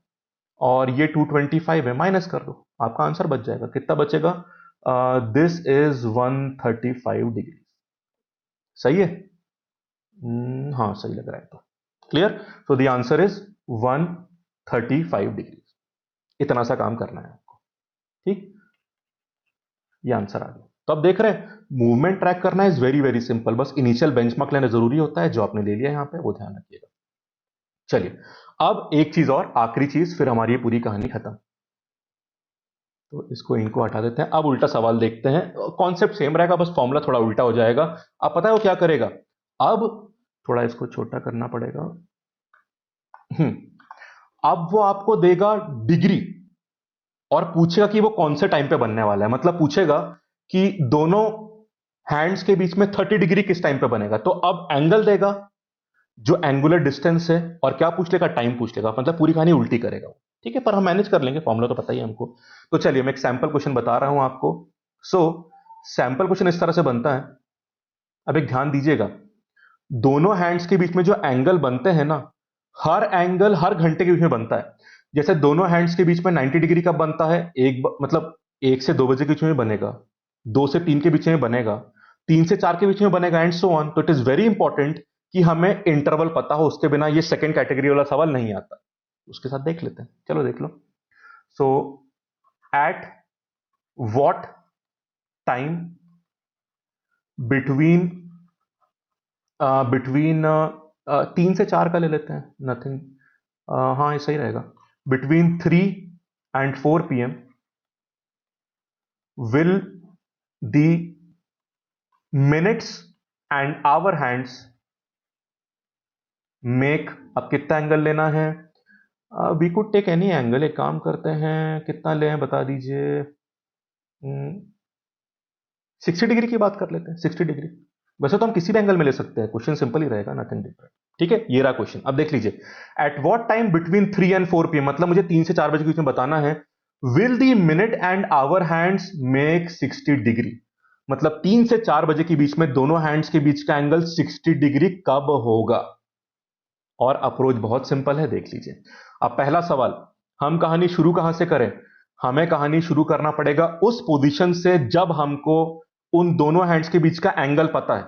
और ये 225 है, माइनस कर दो, आपका आंसर बच जाएगा। कितना बचेगा? This is 135 degree. सही है? हाँ सही लग रहा है। तो clear, so the answer is 135 degree. इतना सा काम करना है आपको। ठीक, ये आंसर आ गया। तो अब देख रहे हैं मूवमेंट ट्रैक करना इज वेरी वेरी सिंपल, बस इनिशियल बेंचमार्क लेना जरूरी होता है, जो आपने ले लिया यहां पे वो ध्यान रखिएगा। चलिए, अब एक चीज और, आखिरी चीज, फिर हमारी ये पूरी कहानी खत्म। तो इसको इनको हटा देते हैं। अब उल्टा सवाल देखते हैं, कॉन्सेप्ट सेम रहेगा, बस फॉर्मूला थोड़ा उल्टा हो जाएगा। अब पता है वो क्या करेगा? अब थोड़ा इसको छोटा करना पड़ेगा। अब वो आपको देगा डिग्री और पूछेगा कि वो कौन से टाइम पे बनने वाला है। मतलब पूछेगा कि दोनों हैंड्स के बीच में 30 डिग्री किस टाइम पे बनेगा। तो अब एंगल देगा जो एंगुलर डिस्टेंस है, और क्या पूछ लेगा? टाइम पूछ लेगा। मतलब पूरी कहानी उल्टी करेगा वो। ठीक है, पर हम मैनेज कर लेंगे, फॉर्मूला तो पता ही है हमको। तो चलिए मैं एक सैंपल क्वेश्चन बता रहा हूं आपको। सो सैंपल क्वेश्चन इस तरह से बनता है। अब एक ध्यान दीजिएगा, दोनों हैंड्स के बीच में जो एंगल बनते हैं ना, हर एंगल हर घंटे के बीच में बनता है। जैसे दोनों हैंड्स के बीच में 90 डिग्री कब बनता है? मतलब 1 से 2 बजे के बीच में बनेगा, 2 से 3 के बीच में बनेगा, 3 से 4 के बीच में बनेगा, एंड सो ऑन। तो इट इज वेरी इंपॉर्टेंट कि हमें इंटरवल पता हो, उसके बिना ये सेकंड कैटेगरी वाला सवाल नहीं आता। उसके साथ देख लेते हैं, चलो देख लो। So at what time between between 3 से 4 का ले लेते हैं, नथिंग, हाँ ये सही रहेगा। Between 3 and 4 PM will the minutes and hour hands make। अब कितना एंगल लेना है? We could take any angle. एक काम करते हैं, कितना लें बता दीजिए। 60 डिग्री की बात कर लेते हैं, 60 डिग्री। वैसे तो हम किसी भी एंगल में ले सकते हैं, क्वेश्चन सिंपल ही रहेगा, नथिंग डिफरेंट। ठीक है, ये रहा क्वेश्चन। अब देख लीजिए, at what time between 3 and 4 PM, मतलब मुझे 3 से 4 बजे के बीच में बताना है। Will the minute and hour hands make 60 degree. मतलब 3 से 4 बजे के बीच में दोनों हैंड्स के बीच का एंगल 60 डिग्री कब होगा? और अप्रोच बहुत सिंपल है, देख लीजिए। अब पहला सवाल, हम कहानी शुरू कहां से करें? हमें कहानी शुरू करना पड़ेगा उस पोजीशन से जब हमको उन दोनों हैंड्स के बीच का एंगल पता है,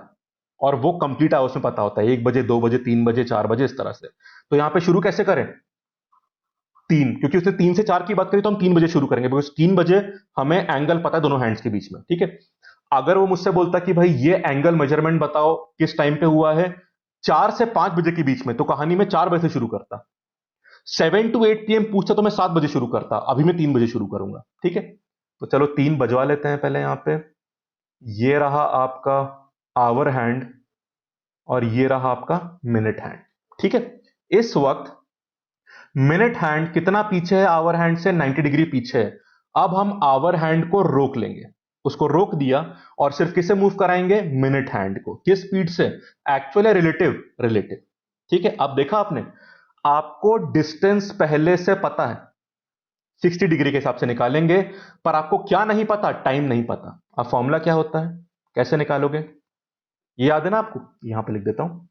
और वो कंप्लीट आवर्स में पता होता है, 1 बजे, 2 बजे, 3 बजे, 4 बजे, इस तरह से। तो यहां पे शुरू कैसे करें? 3, क्योंकि उसने 3 से 4 की बात करी, तो हम 3 बजे शुरू करेंगे, बिकॉज 3 बजे हमें एंगल पता है दोनों हैंड्स के बीच में। ठीक है, अगर वो मुझसे बोलता कि भाई ये एंगल मेजरमेंट बताओ किस टाइम पे हुआ है, 4 से 5 बजे के बीच में, तो कहानी में 4 बजे से शुरू करता। 7 to 8 PM पूछता तो मैं 7 बजे शुरू करता, अभी मैं 3 बजे शुरू करूंगा। ठीक है, तो चलो 3 बजवा लेते हैं पहले यहां पे। ये रहा आपका आवर हैंड और ये रहा आपका मिनट हैंड। ठीक है। इस वक्त मिनट हैंड कितना पीछे है आवर हैंड से? 90 डिग्री पीछे है। अब हम आवर हैंड को रोक लेंगे, उसको रोक दिया और सिर्फ किसे मूव कराएंगे? मिनट हैंड को। किस स्पीड से? एक्चुअल है रिलेटिव? रिलेटिव। ठीक है। अब देखा आपने, आपको डिस्टेंस पहले से पता है, 60 डिग्री के हिसाब से निकालेंगे, पर आपको क्या नहीं पता? टाइम नहीं पता। अब फॉर्मूला क्या होता है, कैसे निकालोगे? ये याद है ना आपको? यहां पे लिख देता हूं,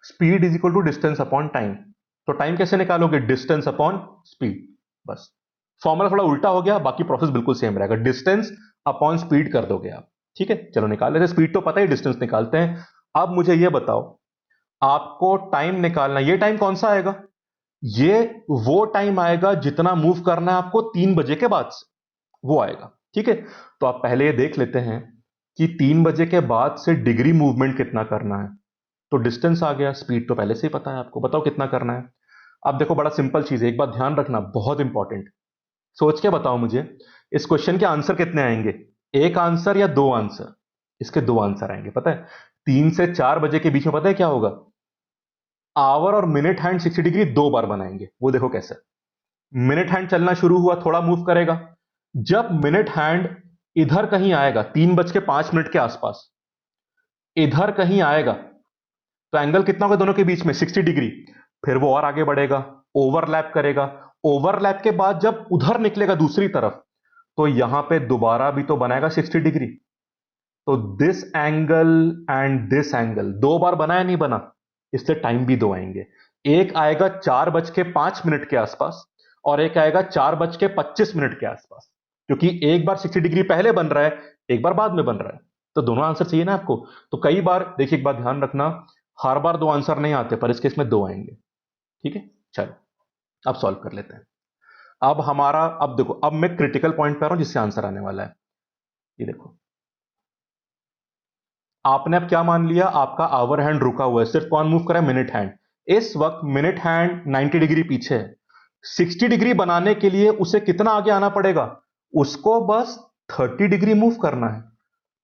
speed is equal to distance upon time. तो टाइम कैसे निकालोगे? Distance upon speed. बस, फॉर्मूला थोड़ा उल्टा हो गया, बाकी प्रोसेस बिल्कुल सेम रहेगा। डिस्टेंस अपॉन स्पीड कर दोगे आप। ठीक है, चलो निकाल लेते हैं। स्पीड तो पता ही, डिस्टेंस निकालते हैं। अब मुझे ये बताओ, आपको टाइम निकालना, ये टाइम कौन सा आएगा? ये वो टाइम आएगा जितना मूव करना है आपको 3 बजे के बाद से, वो आएगा। ठीक है, तो आप पहले ये देख लेते हैं कि 3 बजे के बाद से डिग्री मूवमेंट कितना करना है। तो डिस्टेंस आ गया, स्पीड तो पहले से ही पता है आपको, बताओ कितना करना है। अब देखो, बड़ा सिंपल चीज है, एक बात ध्यान रखना, बहुत इंपॉर्टेंट। सोच के बताओ मुझे, इस क्वेश्चन के आंसर कितने आएंगे? एक आंसर या दो आंसर? इसके दो आंसर आएंगे, पता है। 3 से 4 बजे के बीच में पता है क्या होगा? आवर और मिनट हैंड 60 डिग्री दो बार बनाएंगे। वो देखो कैसे। मिनट हैंड चलना शुरू हुआ, थोड़ा मूव करेगा। जब मिनट हैंड इधर कहीं आएगा, 3:05 के आसपास इधर कहीं आएगा, तो एंगल कितना होगा दोनों के बीच में? 60 डिग्री। फिर वो और आगे बढ़ेगा, ओवरलैप करेगा। ओवरलैप के बाद जब उधर निकलेगा दूसरी तरफ, तो यहां पे दोबारा भी तो बनाएगा 60 डिग्री। तो this angle and this angle दो बार बनाया, नहीं बना, इसलिए टाइम भी दो आएंगे। एक आएगा 4:05 के आसपास और एक आएगा 4:25 के आसपास, क्योंकि एक बार 60 डिग्री पहले बन रहा है, एक बार बाद में बन रहा है। तो दोनों आंसर चाहिए ना आपको। तो कई बार देखिए, एक बात ध्यान रखना, हर बार दो आंसर नहीं आते, पर इस केस में दो आएंगे। ठीक है, चलो अब सॉल्व कर लेते हैं। अब हमारा, अब देखो, अब मैं क्रिटिकल पॉइंट पे आ रहा हूं जिससे आंसर आने वाला है। ये देखो, आपने अब क्या मान लिया? आपका आवर हैंड रुका हुआ है, सिर्फ कौन मूव कर रहा है? Minute hand. इस वक्त मिनट हैंड 90 डिग्री पीछे है। 60 डिग्री बनाने के लिए उसे कितना आगे आना पड़ेगा? उसको बस 30 डिग्री मूव करना है।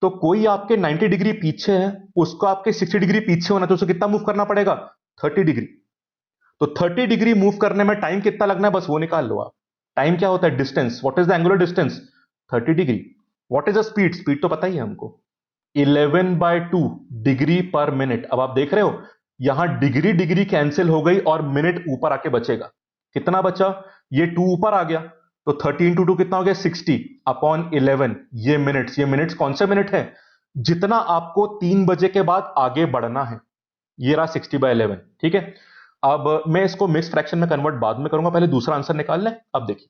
तो कोई आपके 90 डिग्री पीछे है, उसको आपके 60 डिग्री पीछे होना है, तो उसे कितना मूव करना पड़ेगा? 30 डिग्री। तो 30 डिग्री मूव करने में टाइम कितना लगना है, बस वो निकाल लो आप। टाइम क्या होता है? Distance. What is the angular distance? 30 degree. What is the speed? Speed तो पता ही है हमको, 11/2 डिग्री पर मिनट। अब आप देख रहे हो, यहां डिग्री डिग्री कैंसिल हो गई और मिनट ऊपर आके बचेगा। कितना बचा? ये 2 ऊपर आ गया, तो 30 × 2 कितना हो गया? 60/11। ये मिनट्स कौन से मिनट है? जितना आपको 3 बजे के बाद आगे बढ़ना है, ये रहा 60/11। ठीक है, अब मैं इसको मिक्स फ्रैक्शन में कन्वर्ट बाद में करूंगा, पहले दूसरा आंसर निकाल लें। अब देखिए,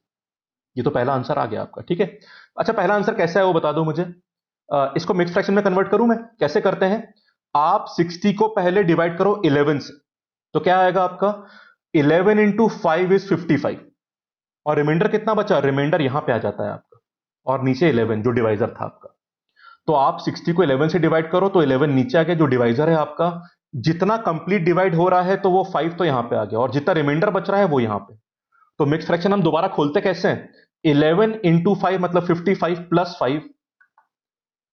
ये तो पहला आंसर आ गया आपका। ठीक है, अच्छा, पहला आंसर कैसा है वो बता दो मुझे। इसको मिक्स फ्रैक्शन में कन्वर्ट करूं मैं? कैसे करते हैं, आप 60 को पहले डिवाइड करो 11 से, तो क्या आएगा आपका? 11 × 5 इज 55। और रिमाइंडर कितना बचा? रिमाइंडर यहां पे आ जाता है आपका, और नीचे 11 जो डिवाइजर था आपका। तो आप 60 को 11 से डिवाइड करो तो 11 नीचे आ गया, जो डिवाइजर है आपका। जितना कंप्लीट डिवाइड हो रहा है तो वो 5 तो यहां पे आ गया, और जितना रिमाइंडर बच रहा है वो यहां पे। तो मिक्स फ्रैक्शन हम दोबारा खोलते कैसे हैं? 11 × 5 मतलब 55 प्लस 5।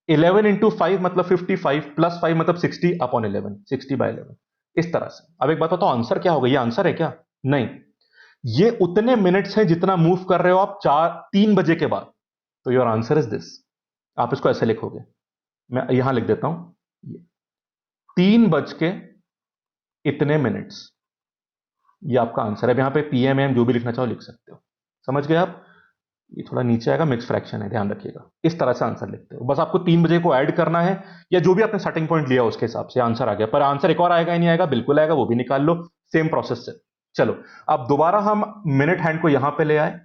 11 × 5 मतलब 55 प्लस 5 मतलब 60/11, 60/11। इस तरह से। अब एक बात बताओ, आंसर क्या होगा? ये आंसर है क्या? नहीं, ये उतने मिनट्स हैं जितना मूव कर रहे हो आप 3 बजे के बाद। तो योर आंसर इज दिस। आप इसको ऐसे लिखोगे, मैं यहां लिख देता हूं, 3 बज के इतने मिनट्स, ये आपका आंसर है। अब यहां पे पीएम एम जो भी लिखना चाहो लिख सकते हो। समझ गए आप? ये थोड़ा नीचे आएगा, मिक्स फ्रैक्शन है, ध्यान रखिएगा। इस तरह से आंसर लिखते हो, बस आपको 3 बजे को ऐड करना है, या जो भी आपने स्टार्टिंग पॉइंट लिया उसके हिसाब से आंसर आ गया। पर आंसर एक और आएगा या नहीं आएगा? बिल्कुल आएगा, वो भी निकाल लो सेम प्रोसेस से। चलो, अब दोबारा हम मिनट हैंड को यहां पे ले आए।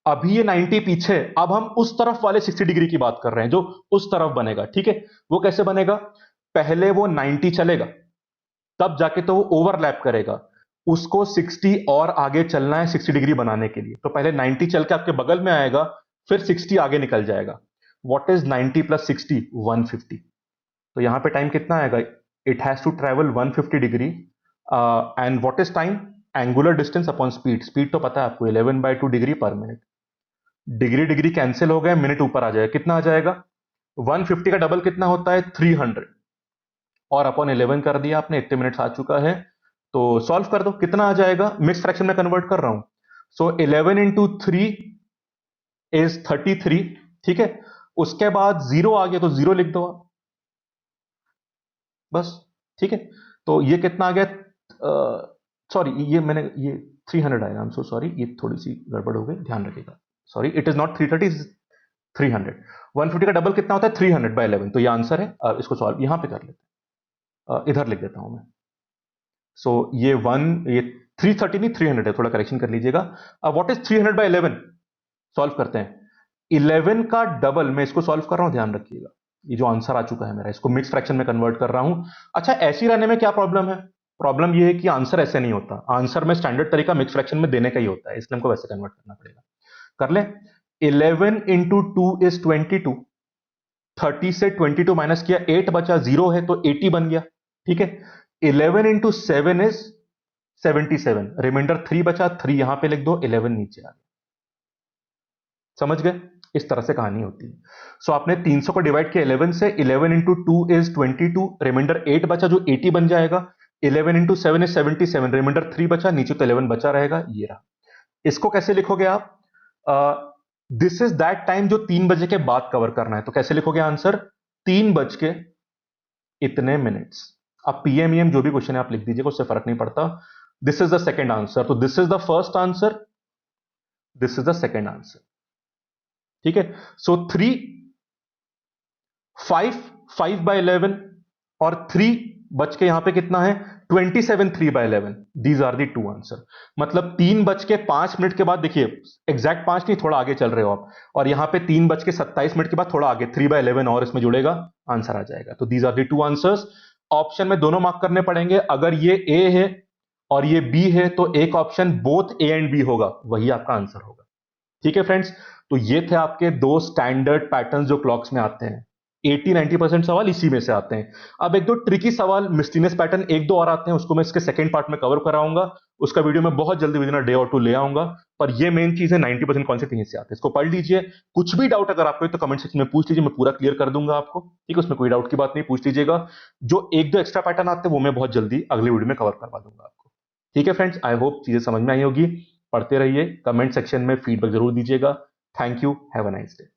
अभी ये 90 पीछे, अब हम उस तरफ वाले 60 डिग्री की बात कर रहे हैं जो उस तरफ बनेगा। ठीक है, वो कैसे बनेगा? पहले वो 90 चलेगा, तब जाके तो वो ओवरलैप करेगा। उसको 60 और आगे चलना है 60 डिग्री बनाने के लिए, तो पहले 90 चल के आपके बगल में आएगा, फिर 60 आगे निकल जाएगा। What is 90 + 60? 150। तो यहां पे टाइम कितना आएगा? It has to travel 150 degree. And what is time? Angular distance upon speed. Speed तो पता है आपको, 11/2 डिग्री पर मिनट। डिग्री डिग्री कैंसिल हो गए, मिनट ऊपर आ जाएगा। कितना आ जाएगा? 150 का डबल कितना होता है? 300। और अपॉन 11 कर दिया आपने, इतने मिनट्स आ चुका है। तो सॉल्व कर दो, कितना आ जाएगा, मिक्स फ्रैक्शन में कन्वर्ट कर रहा हूं। सो 11 इंटू 3 इज 33, ठीक है। उसके बाद जीरो आ गया तो जीरो लिख दो आप, बस, ठीक है। तो ये कितना आ गया, सॉरी ये मैंने ये 300 आएगा, आई एम सो सॉरी, ये थोड़ी सी गड़बड़ हो गई, ध्यान रखिएगा। Sorry, it is not 330, 300। 150 का डबल कितना होता है, 300/11, तो ये आंसर है। इसको सॉल्व यहां पे कर लेते हैं, इधर लिख देता हूं मैं। सो ये 330 नहीं, 300 है, थोड़ा करेक्शन कर लीजिएगा। अब व्हाट इज 300/11, सॉल्व करते हैं। 11 का डबल, मैं इसको सॉल्व कर रहा हूं, ध्यान रखिएगा। ये जो आंसर आ चुका है मेरा, इसको मिक्स फ्रैक्शन में कन्वर्ट कर रहा हूं। अच्छा, ऐसे ही रहने में क्या प्रॉब्लम है? प्रॉब्लम ये है कि आंसर ऐसे नहीं होता, आंसर में स्टैंडर्ड तरीका मिक्स फ्रैक्शन में देने का ही होता है, इसलिए हमको वैसे कन्वर्ट करना पड़ेगा। कर ले। 11 इंटू 2 इज 22। 30 से 22 माइनस किया, 8 बचा, 0 है तो 80 बन गया, ठीक है। 11 इंटू 7 इज 77, रिमाइंडर 3 बचा, 3 यहां पे लिख दो, 11 नीचे आ गया। समझ गए? इस तरह से कहानी होती है। सो आपने 300 को डिवाइड किया 11 से, 11 इंटू 2 इज 22, रिमाइंडर 8 बचा जो 80 बन जाएगा। 11 इंटू 7 इज 77, रिमाइंडर 3 बचा, नीचे तो 11 बचा रहेगा, ये रहा। इसको कैसे लिखोगे आप? दिस इज दैट टाइम जो 3 बजे के बाद कवर करना है, तो कैसे लिखोगे आंसर? 3 बज के इतने मिनट्स। अब पीएमईएम जो भी क्वेश्चन है आप लिख दीजिएगा, उससे फर्क नहीं पड़ता। This is the second answer, तो this is the first answer, this is the second answer, ठीक है। सो 5/11 और 3 बज के यहां पे कितना है, 27 3/11, these are the two answer. मतलब 3:05 के बाद, देखिए एग्जैक्ट 5 नहीं, थोड़ा आगे चल रहे हो आप, और यहां पे 3:27 के बाद थोड़ा आगे 3/11 और इसमें जुड़ेगा, आंसर आ जाएगा। तो these are the two answers. Option में दोनों मार्क करने पड़ेंगे, अगर ये ए है और ये बी है तो एक option both A and B होगा, वही आपका आंसर होगा, ठीक है फ्रेंड्स। तो ये थे आपके दो स्टैंडर्ड पैटर्न जो क्लॉक्स में आते हैं। 80-90% सवाल इसी में से आते हैं। अब एक दो ट्रिकी सवाल, मिस्टीनियस पैटर्न एक दो और आते हैं, उसको मैं इसके सेकंड पार्ट में कवर कराऊंगा। उसका वीडियो मैं बहुत जल्दी, विदिन अ डे और टू ले आऊंगा। पर ये मेन चीज है, 90% कॉन्सेप्ट यहीं से आते हैं, इसको पढ़ लीजिए। कुछ भी डाउट अगर आपको है तो कमेंट सेक्शन में पूछ लीजिए, मैं पूरा क्लियर कर दूंगा आपको, ठीक है। उसमें कोई डाउट की बात नहीं, पूछ लीजिएगा। जो एक दो एक्स्ट्रा पैटर्न आते हैं वो मैं बहुत जल्दी अगले वीडियो में कवर करवा दूंगा आपको, ठीक है फ्रेंड्स। आई होप चीजें समझ में आई होगी। पढ़ते रहिए, कमेंट सेक्शन में फीडबैक जरूर दीजिएगा। Thank you, have a nice day.